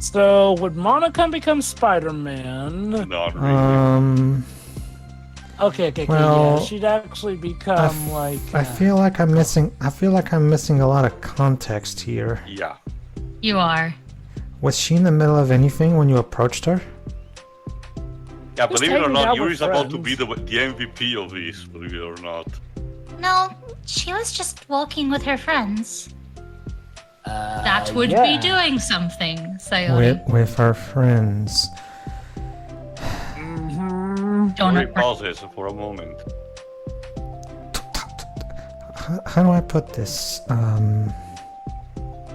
So, would Monica become Spider-Man? Not really. Okay, Well, yeah, she'd actually become like. I feel like I'm missing. I feel like I'm missing a lot of context here. Yeah. You are. Was she in the middle of anything when you approached her? Yeah, Just believe it or hanging not, out Yuri's with about to friends. be the MVP of this, believe it or not. No, she was just walking with her friends. That would yeah. be doing something, Sayori. With our friends. Don't Yuri pauses for a moment. How do I put this?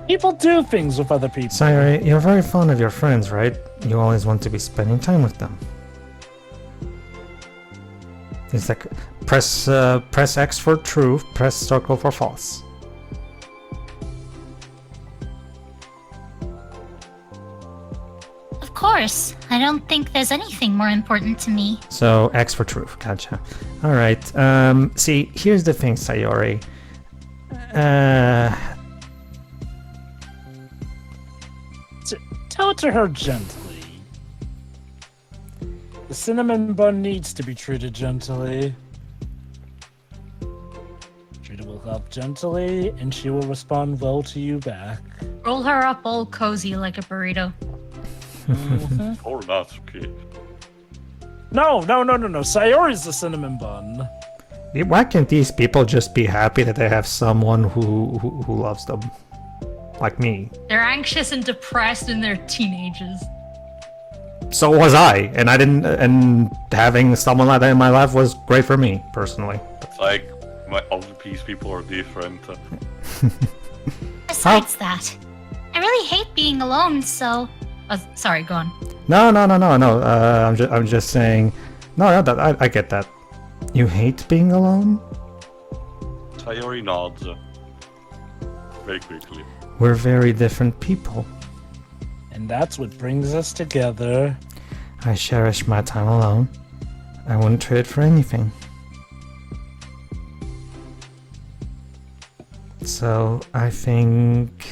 People do things with other people. Sayori, you're very fond of your friends, right? You always want to be spending time with them. It's like press X for true, press circle for false. Of course, I don't think there's anything more important to me. So X for truth, gotcha. All right. See, here's the thing, Sayori. Tell it to her gently. The cinnamon bun needs to be treated gently. Treat her with love gently, and she will respond well to you back. roll her up all cozy like a burrito. Or Natsuki. No. Sayori's the cinnamon bun. Why can't these people just be happy that they have someone who loves them, like me? They're anxious and depressed and they're teenagers. So was I, and I didn't. And having someone like that in my life was great for me personally. It's like all the peace people are different. Besides that, I really hate being alone, so... Oh, sorry, go on. No. I'm just saying. No, I get that. You hate being alone? Sayori nods. Very quickly. We're very different people. And that's what brings us together. I cherish my time alone. I wouldn't trade it for anything. So, I think...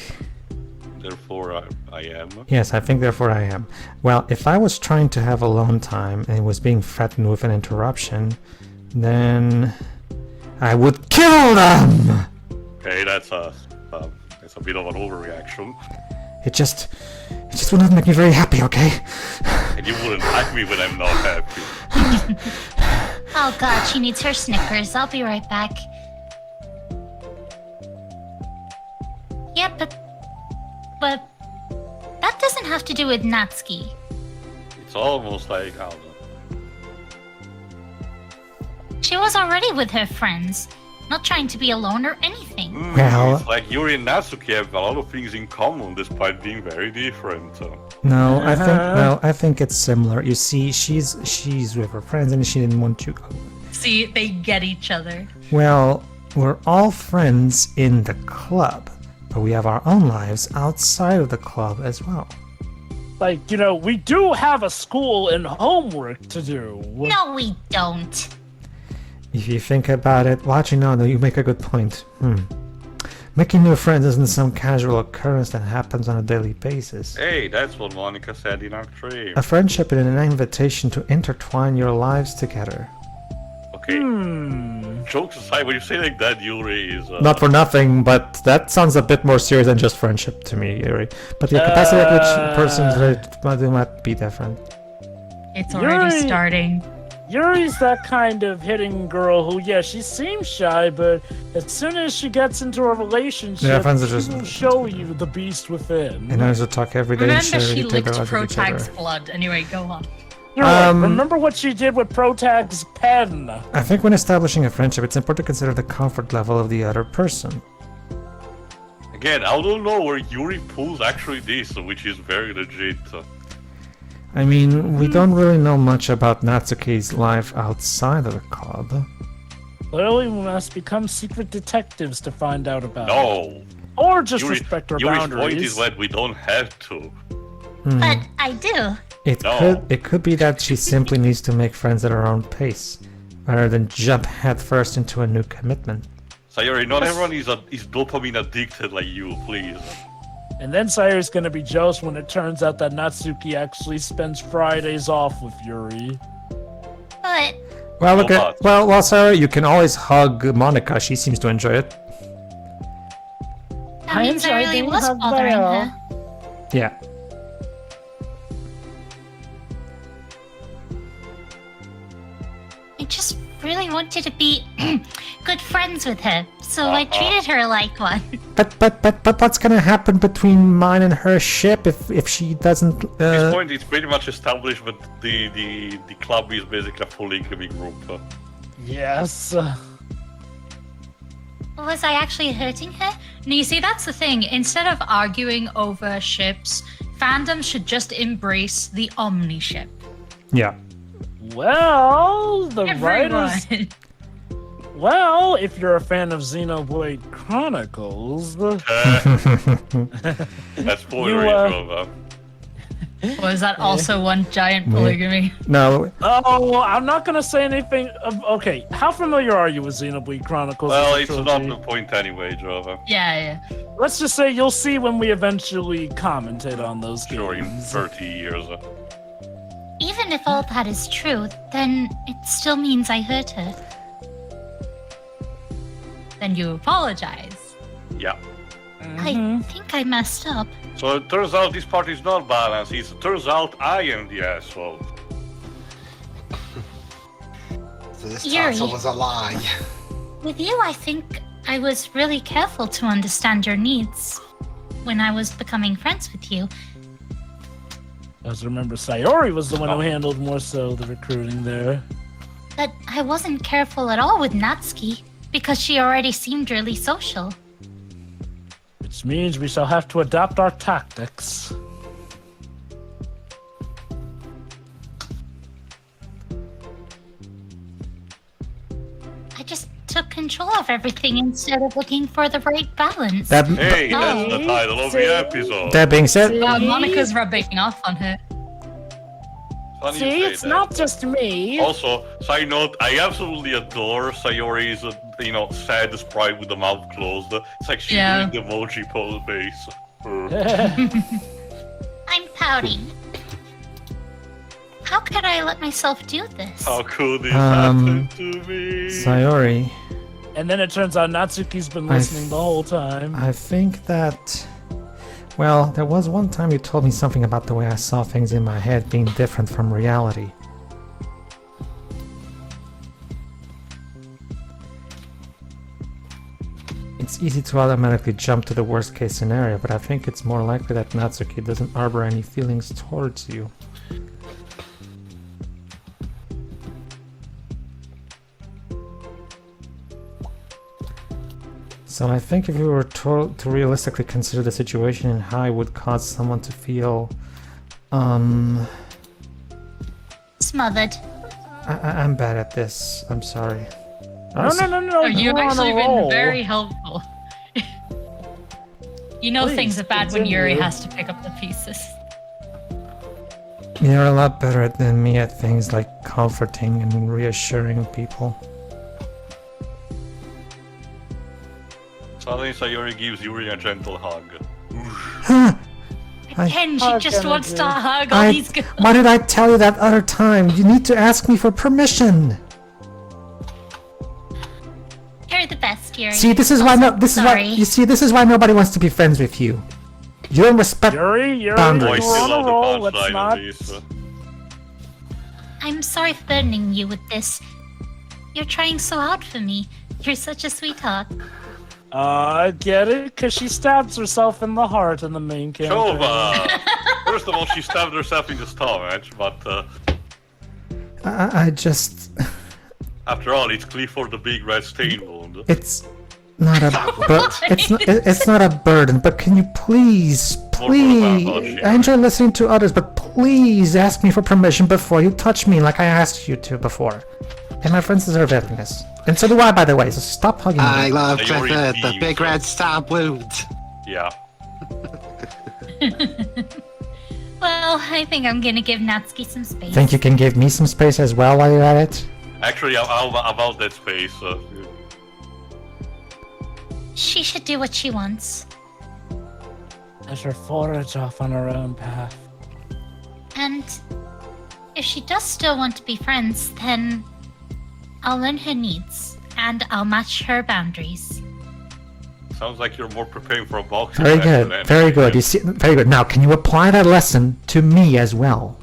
Therefore, I am. Yes, I think therefore I am. Well, if I was trying to have alone time and was being threatened with an interruption, then... I would kill them! Okay, that's a bit of an overreaction. It just would not make me very happy, okay? And you wouldn't like me when I'm not happy. Oh god, she needs her Snickers. I'll be right back. Yeah, but that doesn't have to do with Natsuki. It's almost like, I don't know. She was already with her friends, not trying to be alone or anything. Well- It's like Yuri and Natsuki have a lot of things in common despite being very different. No, I think it's similar. You see, she's with her friends and she didn't want to go. See, they get each other. Well, we're all friends in the club, but we have our own lives outside of the club as well. Like, we do have a school and homework to do. No, we don't. If you think about it, watching now, you make a good point. Making new friends isn't some casual occurrence that happens on a daily basis. Hey, that's what Monica said in our dream. A friendship is an invitation to intertwine your lives together. Okay, jokes aside, when you say like that, Yuri is... Not for nothing, but that sounds a bit more serious than just friendship to me, Yuri. But the capacity at which persons might be different. It's already Yuri! starting. Yuri's that kind of hitting girl who, yeah, she seems shy, but as soon as she gets into a relationship, Yeah, fans are she just- will show you the beast within. And knows to talk every day and Remember, share she detailed licked lives of each other. Protag's blood. Anyway, go on. You're right. Um, Remember what she did with Protag's pen? I think when establishing a friendship, it's important to consider the comfort level of the other person. Again, I don't know where Yuri pulls actually this, which is very legit. I mean, we don't really know much about Natsuki's life outside of the club. Clearly, we must become secret detectives to find out about it. No! Or just Yuri, respect our Yuri's boundaries. point is that we don't have to. But I do. It could be that she simply needs to make friends at her own pace, rather than jump headfirst into a new commitment. Sayori, not everyone is dopamine addicted like you, please. And then Sayori's gonna be jealous when it turns out that Natsuki actually spends Fridays off with Yuri. But Well, look Robot. at Sarah, you can always hug Monica. She seems to enjoy it. that means I really being was hugged by bothering all. her. Yeah. I just really wanted to be good friends with her, so I Uh-huh. treated her like one. But what's gonna happen between mine and her ship if she doesn't? At this point, it's pretty much established that the club is basically a polygamy group. Yes. Was I actually hurting her? And you see, that's the thing. Instead of arguing over ships, fandom should just embrace the Omni ship. Yeah. Well, the writers. Everyone. Well, if you're a fan of Xenoblade Chronicles, That's spoilery, You, Was that also one giant polygamy? No. oh, I'm not gonna say anything. Okay, how familiar are you with Xenoblade Chronicles? Well, as a it's trilogy? not the point anyway, Jova. Yeah. Let's just say you'll see when we eventually commentate on those Sure, in games. 30 years. Even if all that is true, then it still means I hurt her. Then you apologize. Yeah. I think I messed up. So it turns out this part is not balanced. It turns out I am the asshole. So this Yuri. title was a lie. With you, I think I was really careful to understand your needs when I was becoming friends with you. As remember, Sayori was the one who handled more so the recruiting there. But I wasn't careful at all with Natsuki because she already seemed really social. Which means we shall have to adopt our tactics. I just took control of everything instead of looking for the right balance. Hey, that's the Oh. title of the episode. That being said, Monica's rubbing off on her. Funny you See, say it's that. not just me. Also, side note, I absolutely adore Sayori's, sad sprite with the mouth closed. It's like she's Yeah. doing the emoji pose face. I'm pouting. How could I let myself do this? How could this Um, happen to me? Sayori, And then it turns out Natsuki's been listening the whole time. I think that. Well, there was one time you told me something about the way I saw things in my head being different from reality. It's easy to automatically jump to the worst case scenario, but I think it's more likely that Natsuki doesn't harbor any feelings towards you. So I think if you were to realistically consider the situation and how it would cause someone to feel, Smothered. I'm bad at this. I'm sorry. No. Oh, you've you're on a actually been roll. very helpful. You know Please, things are bad when continue. Yuri has to pick up the pieces. You're a lot better than me at things like comforting and reassuring people. Suddenly Sayori gives Yuri a gentle hug. Ken, she Hug just wants to energy. hug all these girls. Why did I tell you that other time? You need to ask me for permission. You're the best, Yuri. See, this is why this is why Sorry. you see this is why nobody wants to be friends with you. You don't respect. Yuri, Boundaries. I we're on still a love roll. the Let's punchline not. of this. I'm sorry for burdening you with this. You're trying so hard for me. You're such a sweetheart. I get it, because she stabs herself in the heart in the main campaign. Shova! First of all, she stabbed herself in the stomach, but I just... after all, it's Clifford the big red stain wound. It's not a it's not a burden, but can you please, I enjoy listening to others, but please ask me for permission before you touch me like I asked you to before. And my friends deserve happiness. And so do I, by the way, so stop hugging me. I love Sayori Clifford, the beams. big red stab wound. Yeah. Well, I think I'm gonna give Natsuki some space. Think you can give me some space as well while you're at it? Actually, about that space. She should do what she wants. Let her forge off on her own path. And if she does still want to be friends, then I'll learn her needs and I'll match her boundaries. Sounds like you're more preparing for a boxing Very match good, than very anything. good. You see, very good. Now, can you apply that lesson to me as well?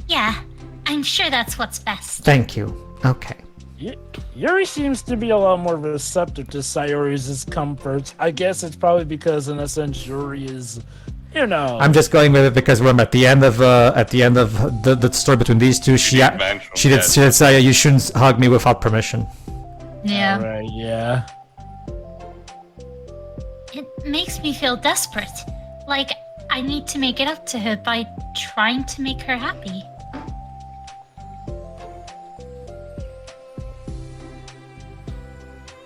Yeah, I'm sure that's what's best. Thank you. Okay. Yuri seems to be a lot more receptive to Sayori's discomforts. I guess it's probably because, in a sense, Yuri is, you know. I'm just going with it because we're at the end of the story between these two. She did say you shouldn't hug me without permission. Yeah. Alright, yeah. It makes me feel desperate. Like I need to make it up to her by trying to make her happy.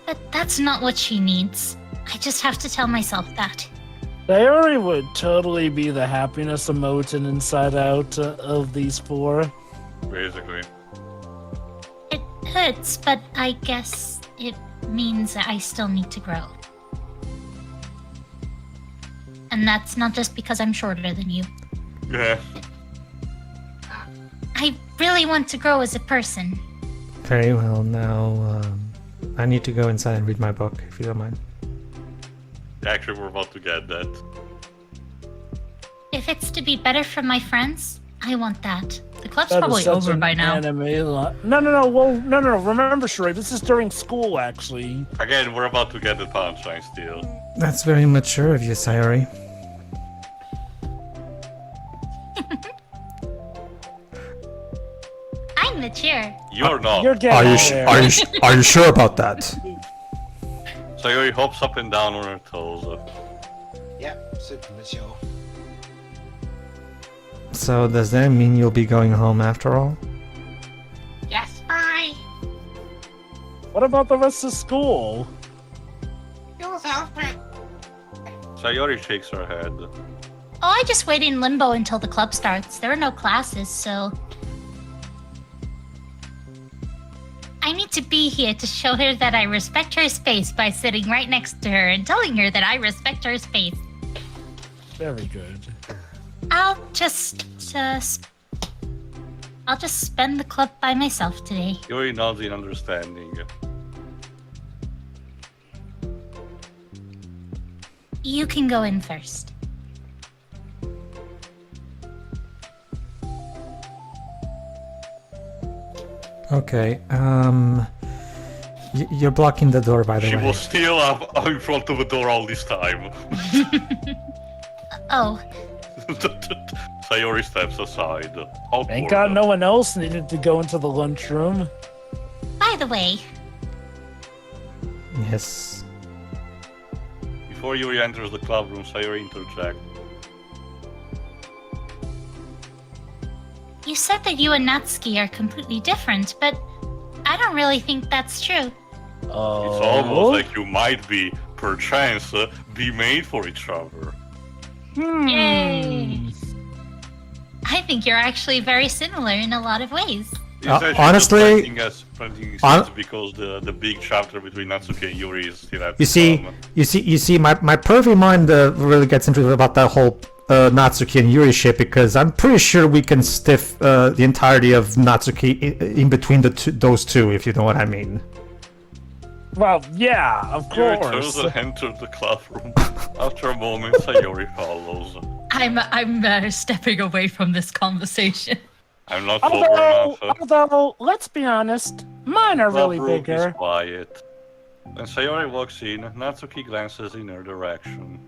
But that's not what she needs. I just have to tell myself that. Sayori would totally be the happiness emotion inside out of these four. Basically. It hurts, but I guess it means that I still need to grow. And that's not just because I'm shorter than you. Yeah. I really want to grow as a person. Very well. Now, I need to go inside and read my book, if you don't mind. Actually, we're about to get that. If it's to be better for my friends, I want that. The club's That is probably such over an by now. No. Remember, Sheree, this is during school, actually. Again, we're about to get the punchline still. That's very mature of you, Sayori. I'm the chair. You're not. You're getting there. Are you sure about that? Sayori hops up and down on her toes. Yep, super mature. So does that mean you'll be going home after all? Yes, bye. What about the rest of school? School's over. Sayori shakes her head. Oh, I just wait in limbo until the club starts. There are no classes, so... I need to be here to show her that I respect her space by sitting right next to her and telling her that I respect her space. Very good. I'll just spend the club by myself today. Yuri nods in understanding. You can go in first. Okay. You're blocking the door, by the She way. was still up in front of the door all this time. Oh, Sayori steps aside. Awkward. Thank God no one else needed to go into the lunchroom. by the way, Yes. Before Yuri enters the club room, Sayori interjects. you said that you and Natsuki are completely different, but I don't really think that's true. Oh. It's almost like you might be, perchance, be made for each other. Yay! I think you're actually very similar in a lot of ways. It's actually honestly- just planting hon- seeds because the big chapter between Natsuki and Yuri is still at You see, my pervy mind really gets into it about that whole Natsuki and Yuri shit, because I'm pretty sure we can stiff the entirety of Natsuki in between those two, if you know what I mean. Well, yeah, of Yuri turns course. and enters the club room. After a moment, Sayori follows. I'm stepping away from this conversation. I'm not clever enough. Although, let's be honest, mine are really Club room bigger. is quiet. When Sayori walks in, Natsuki glances in her direction.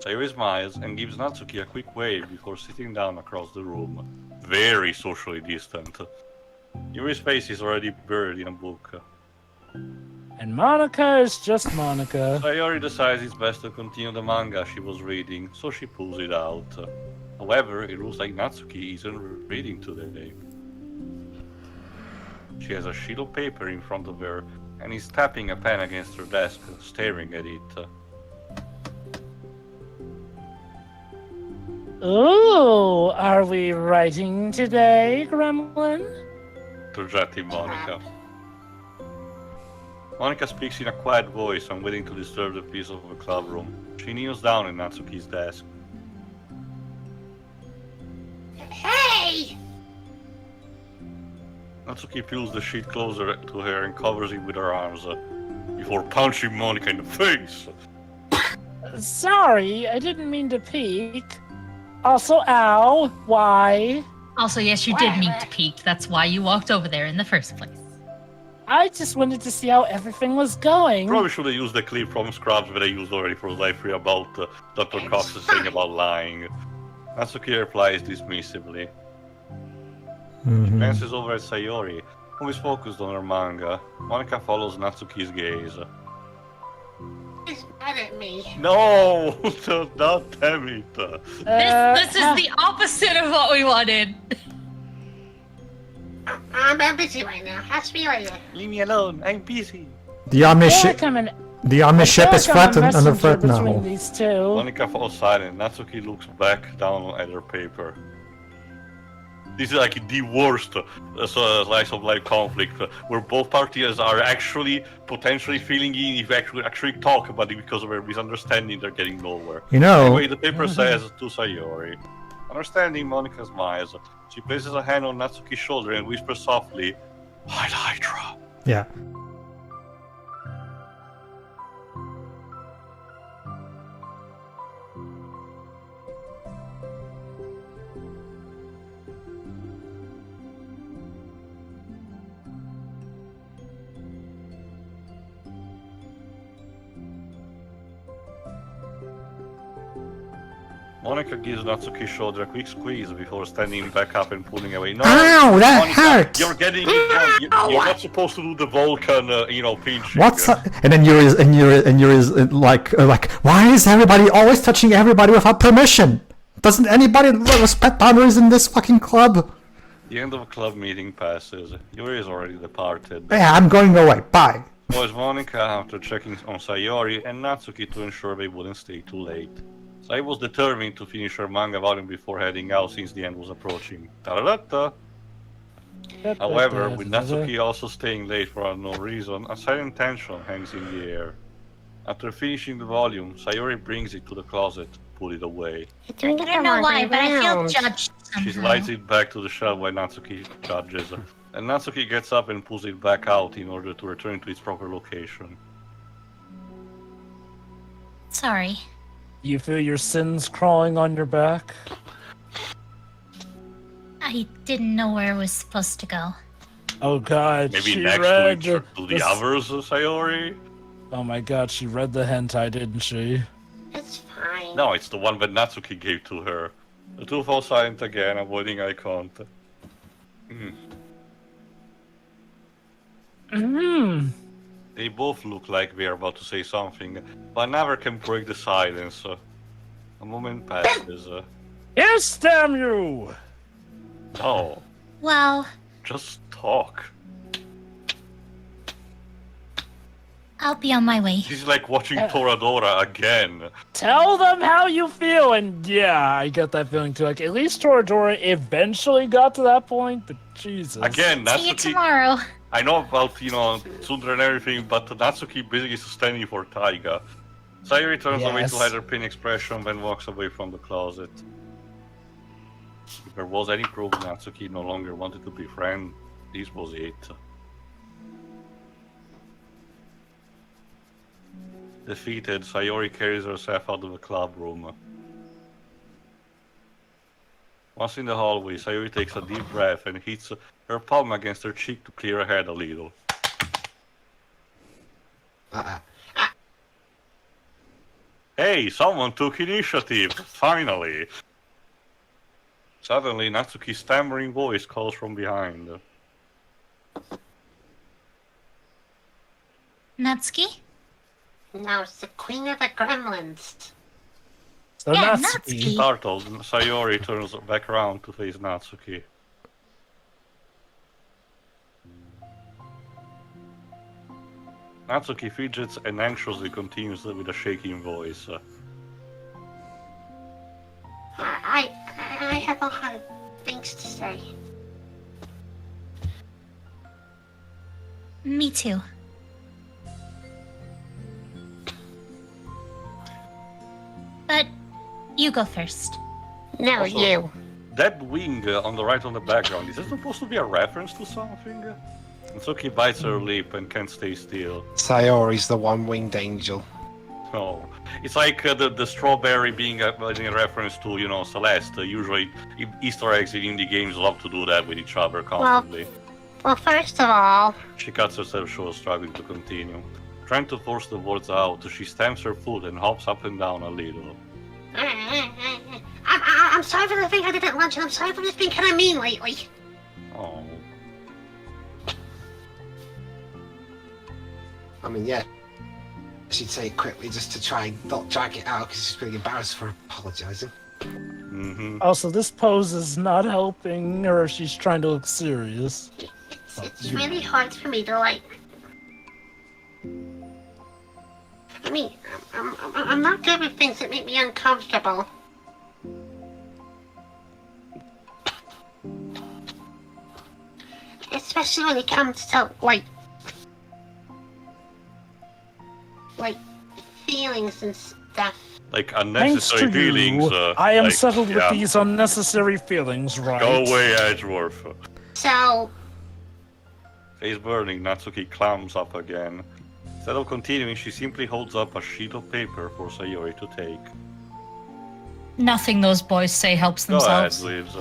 Sayori smiles and gives Natsuki a quick wave before sitting down across the room. Very socially distant. Yuri's face is already buried in a book. And Monica is just Monica. Sayori decides it's best to continue the manga she was reading, so she pulls it out. However, it looks like Natsuki isn't reading today. She has a sheet of paper in front of her and is tapping a pen against her desk, staring at it. Ooh, are we writing today, Gremlin? Projecting Monica. Monica speaks in a quiet voice, unwilling to disturb the peace of the club room. She kneels down at Natsuki's desk. Hey! Natsuki pulls the sheet closer to her and covers it with her arms, before punching Monica in the face. Sorry, I didn't mean to peek. Also, ow, why? Also, yes, you did mean to peek. That's why you walked over there in the first place. I just wanted to see how everything was going. Probably should have used the clip from Scrubs that I used already for Life 3 about Dr. Cox's thing about lying. Natsuki replies dismissively. She glances over at Sayori, who is focused on her manga. Monica follows Natsuki's gaze. He's mad at me. No! Not damn it! This is the opposite of what we wanted. I'm busy right now. Ask me later. Leave me alone, I'm busy. The army Feel ship. like I'm an- The army I ship feel is like I'm a threatened under messenger threat between now. these two. Monica falls silent. Natsuki looks back down at her paper. This is like the worst slice of life conflict, where both parties are actually potentially feeling in if they actually talk about it because of a misunderstanding, they're getting nowhere. You know, Anyway, the paper says to Sayori. Understanding, Monica smiles. She places a hand on Natsuki's shoulder and whispers softly, "Hide Hydra." yeah. Monica gives Natsuki's shoulder a quick squeeze before standing back up and pulling away. No, Ow, that Monica, hurt! You're getting it wrong. You're not supposed to do the Vulcan, pinching. What's and then Yuri's like, why is everybody always touching everybody without permission? Doesn't anybody respect boundaries in this fucking club? The end of a club meeting passes. Yuri is already departed. Yeah, I'm going away. Bye. So is Monica after checking on Sayori and Natsuki to ensure they wouldn't stay too late. Sai was determined to finish her manga volume before heading out since the end was approaching. Ta-da-da-da. However, with Natsuki also staying late for unknown reason, a silent tension hangs in the air. After finishing the volume, Sayori brings it to the closet, put it away. You're doing it I don't know why, but I feel judged She somehow. slides it back to the shelf while Natsuki judges. And Natsuki gets up and pulls it back out in order to return to its proper location. Sorry. You feel your sins crawling on your back? I didn't know where it was supposed to go. Oh god, Maybe she next to, read to the this- others, Sayori? Oh my god, she read the hentai, didn't she? It's fine. No, it's the one that Natsuki gave to her. The two fall silent again, avoiding eye contact. They both look like they are about to say something, but never can break the silence. A moment passes. Yes, damn you! No, Well, just talk. I'll be on my way. This is like watching Toradora again. Tell them how you feel, and yeah, I get that feeling too. Like, at least Toradora eventually got to that point, but Jesus. Again, See you Natsuki. tomorrow. I know about, Tsundere and everything, but Natsuki basically is standing for Taiga. Sayori turns away to Yes. hide her pain expression, then walks away from the closet. If there was any proof Natsuki no longer wanted to be friends, this was it. Defeated, Sayori carries herself out of the club room. Once in the hallway, Sayori takes a deep breath and hits her palm against her cheek to clear her head a little. Hey, someone took initiative! Finally! Suddenly, Natsuki's stammering voice calls from behind. Natsuki? No, it's the Queen of the Gremlins. So Yeah, Natsuki. Startled, Sayori turns back around to face Natsuki. Natsuki fidgets and anxiously continues with a shaking voice. I have a lot of things to say. Me too. But you go first. No, Also- you. That wing on the right on the background, is that supposed to be a reference to something? Natsuki bites her lip and can't stay still. Sayori's the one-winged angel. No. It's like the strawberry being a reference to, you know, Celeste. Usually Easter eggs in indie games love to do that with each other constantly. Well, first of all, She cuts herself short, struggling to continue. Trying to force the words out, she stamps her foot and hops up and down a little. I'm sorry for the thing I did at lunch, and I'm sorry for just being kind of mean lately. Oh. I mean, yeah. She'd say it quickly just to try and not drag it out because she's really embarrassed for apologizing. Mm-hmm. Also, this pose is not helping her. She's trying to look serious. It's really hard for me to like. I mean, I'm not good with things that make me uncomfortable. Especially when it comes to like feelings and stuff. Like Thanks unnecessary to feelings. you, I am like, settled yeah. with these unnecessary feelings, right? Go away, Edgeworth. So, Face burning, Natsuki clams up again. Instead of continuing, she simply holds up a sheet of paper for Sayori to take. Nothing those boys say helps Go ahead, themselves. Leaves.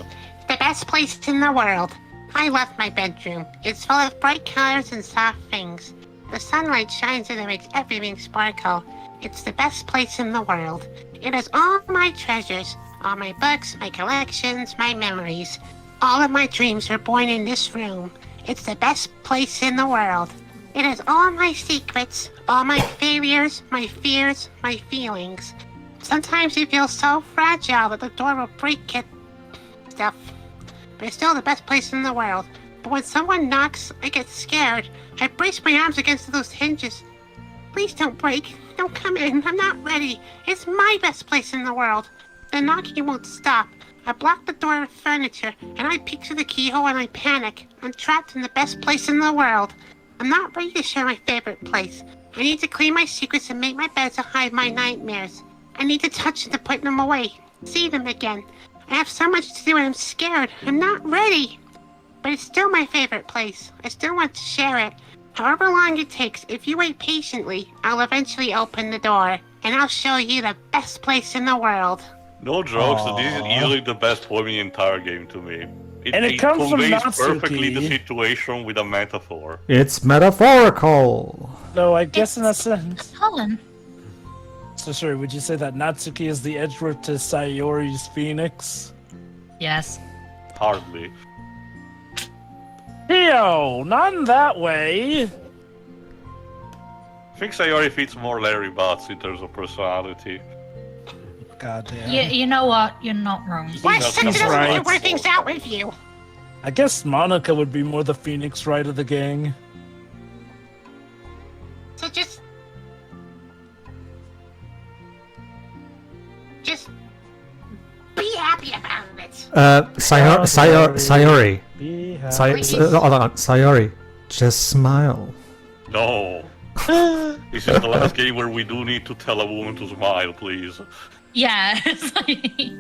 the best place in the world. I love my bedroom. It's full of bright colors and soft things. The sunlight shines in and makes everything sparkle. It's the best place in the world. It has all my treasures, all my books, my collections, my memories. All of my dreams were born in this room. It's the best place in the world. It has all my secrets, all my failures, my fears, my feelings. Sometimes it feels so fragile that the door will break it. Stuff. But it's still the best place in the world. But when someone knocks, I get scared. I brace my arms against those hinges. Please don't break. Don't come in. I'm not ready. It's my best place in the world. The knocking won't stop. I block the door with furniture, and I peek through the keyhole and I panic. I'm trapped in the best place in the world. I'm not ready to share my favorite place. I need to clean my secrets and make my bed to hide my nightmares. I need to touch them to put them away. See them again. I have so much to do and I'm scared. I'm not ready. But it's still my favorite place. I still want to share it. However long it takes, if you wait patiently, I'll eventually open the door. And I'll show you the best place in the world. No jokes, this is Aww. easily the best poem in the entire game to me. And it comes from conveys perfectly the Natsuki. situation with a metaphor. It's metaphorical. No, I guess in a sense. Poem. So, sorry, would you say that Natsuki is the Edgeworth to Sayori's Phoenix? Yes. Hardly. Theo, not in that way. I think Sayori fits more Larry Butts in terms of personality. Goddamn. You know what? You're not wrong. Why That's such doesn't right. want to work things out with you? I guess Monica would be more the Phoenix right of the gang. So just be happy about it. Sayori. Be happy. Hold on, Sayori. Just smile. No. This is the last game where we do need to tell a woman to smile, please. Yeah. It's like-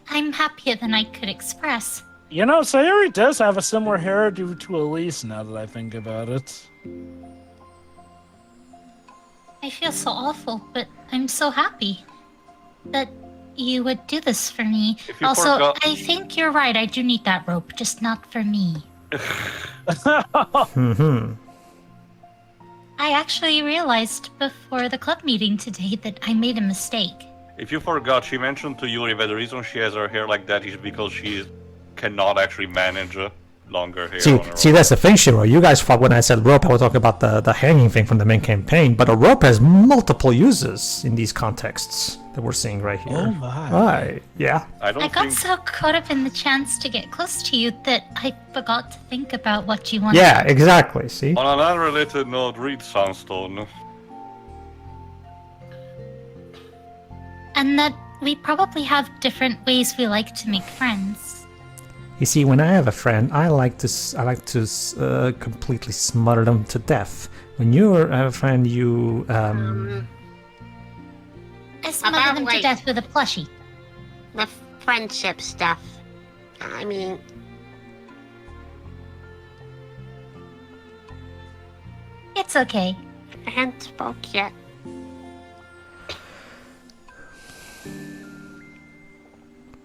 I'm happier than I could express. You know, Sayori does have a similar hairdo to Elise now that I think about it. I feel so awful, but I'm so happy. That you would do this for me. If you Also, forgot- I think you're right. I do need that rope, just not for me. Mm-hmm. I actually realized before the club meeting today that I made a mistake. If you forgot, she mentioned to Yuri that the reason she has her hair like that is because she cannot actually manage longer hair on her See, own. that's the thing, Shiro. You guys thought when I said rope, I was talking about the hanging thing from the main campaign, but a rope has multiple uses in these contexts that we're seeing right here. Oh my. Right, yeah. I don't I got think... so caught up in the chance to get close to you that I forgot to think about what you wanted. Yeah, exactly, see? On an unrelated note, read Soundstone. And that we probably have different ways we like to make friends. You see, when I have a friend, I like to completely smother them to death. When you have a friend, you I smother About them to weight. death with a plushie. The friendship stuff. I mean, It's okay. I haven't spoke yet.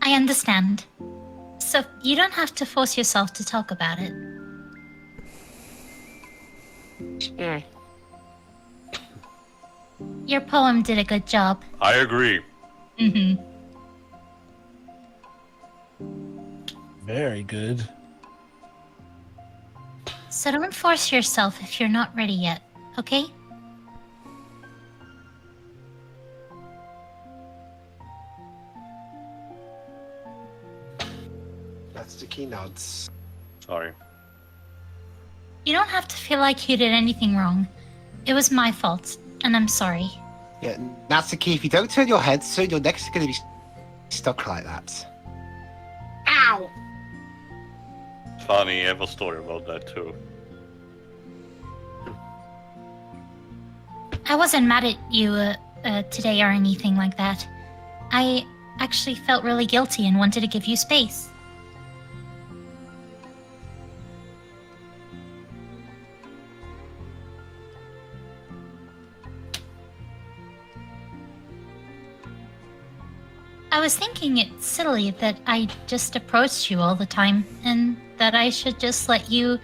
I understand. So you don't have to force yourself to talk about it. Sure. Your poem did a good job. I agree. Mm-hmm. Very good. So don't force yourself if you're not ready yet, okay? Natsuki nods. Sorry. You don't have to feel like you did anything wrong. It was my fault, and I'm sorry. Yeah, Natsuki, if you don't turn your head, soon your neck's gonna be stuck like that. Ow! Funny, I have a story about that too. I wasn't mad at you today or anything like that. I actually felt really guilty and wanted to give you space. I was thinking it's silly that I just approached you all the time, and that I should just let you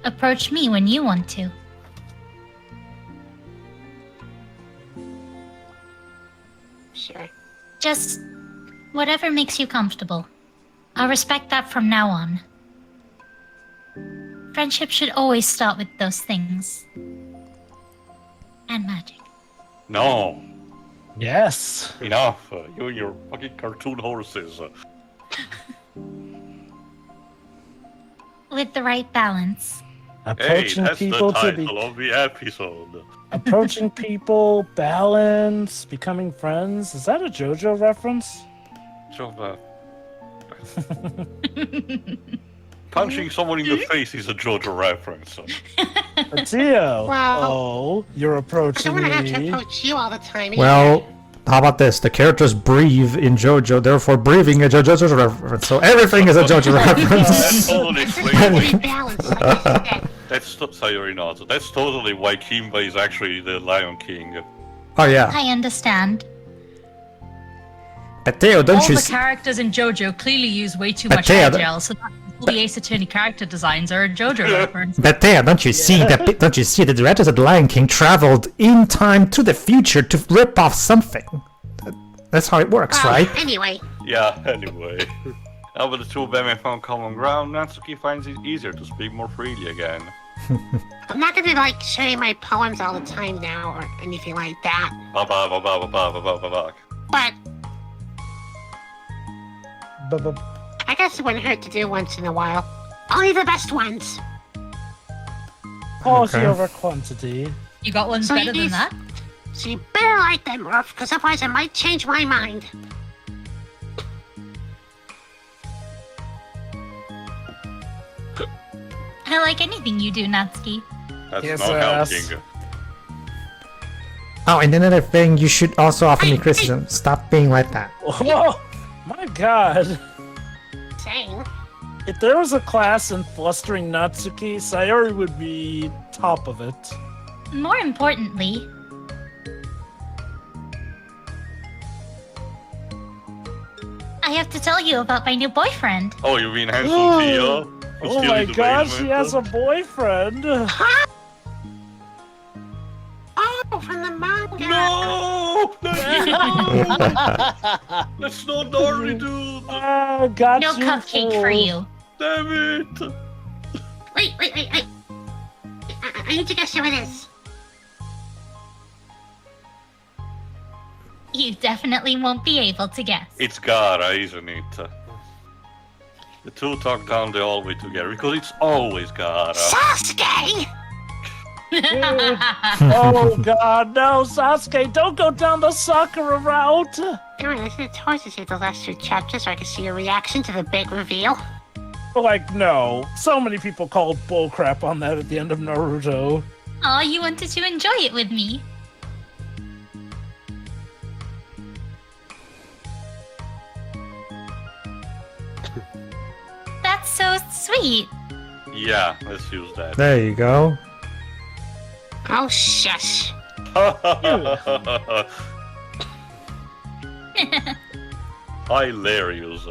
approach me when you want to. Sure. Just whatever makes you comfortable. I'll respect that from now on. Friendship should always start with those things. And magic. No, Yes. enough. You and your fucking cartoon horses. With the right balance. Hey, Approaching that's the people to be title of the episode. approaching people, balance, becoming friends. Is that a JoJo reference? So, punching someone in the face is a JoJo reference. Tio. Well, Oh, you're I approaching don't want to have to me. approach you all the time. Well, how about this? The characters breathe in JoJo, therefore breathing is a JoJo reference. So everything is a JoJo That reference. totally This is explains. rebalance, like I said. That's Sayori nods. That's totally why Kimba is actually the Lion King. Oh yeah. I understand. But Theo, don't All you the see? characters in JoJo clearly use way too But much yeah, hair the- gel, so that all the Ace Attorney character designs are a JoJo reference. But Theo, don't you see that? Don't you see that the writers of the Lion King traveled in time to the future to rip off something? That's how it works, Well, right? Anyway, Yeah, anyway. Now that the two of them have found common ground, Natsuki finds it easier to speak more freely again. I'm not gonna like share my poems all the time now or anything like that. Ba ba ba ba ba ba ba ba ba. But Bu- I guess it wouldn't hurt to do once in a while. Only the best ones. Quality Okay. over quantity. You got one So better you than need- that? So you better like them, Ruff, because otherwise I might change my mind. I like anything you do, Natsuki. That's Yes, not ass. helping. Oh, and another thing, you should also offer me criticism. Stop being like that. Whoa! My god. Saying. If there was a class in flustering Natsuki, Sayori would be top of it. More importantly, have to tell you about my new boyfriend. Oh, you mean handsome Theo? Who's Oh still my in the gosh, she basement? has a boyfriend. Oh, from the manga. No! That's not Dory, dude! Got No you cupcake for fooled. you. Damn it! Wait. I need to guess who it is. You definitely won't be able to guess. It's Gara, isn't it? The two talk down the hallway together because it's always Gara. Sasuke! Oh god, no, Sasuke, don't go down the Sakura route! Come on, listen to Toys to see the last 2 chapters so I can see your reaction to the big reveal. Like, no. So many people called bullcrap on that at the end of Naruto. Aw, you wanted to enjoy it with me. That's so sweet. Yeah, let's use that. There you go. Oh, shush. Hilarious.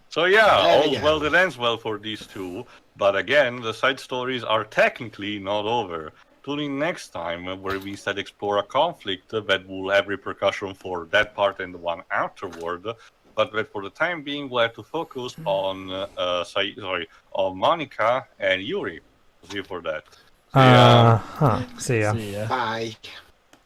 So yeah, all yeah. well that ends well for these two, but again, the side stories are technically not over. Tune in next time where we instead explore a conflict that will have repercussion for that part and the one afterward. But that for the time being, we'll have to focus on on Monica and Yuri. See you for that. See ya. See ya. Bye.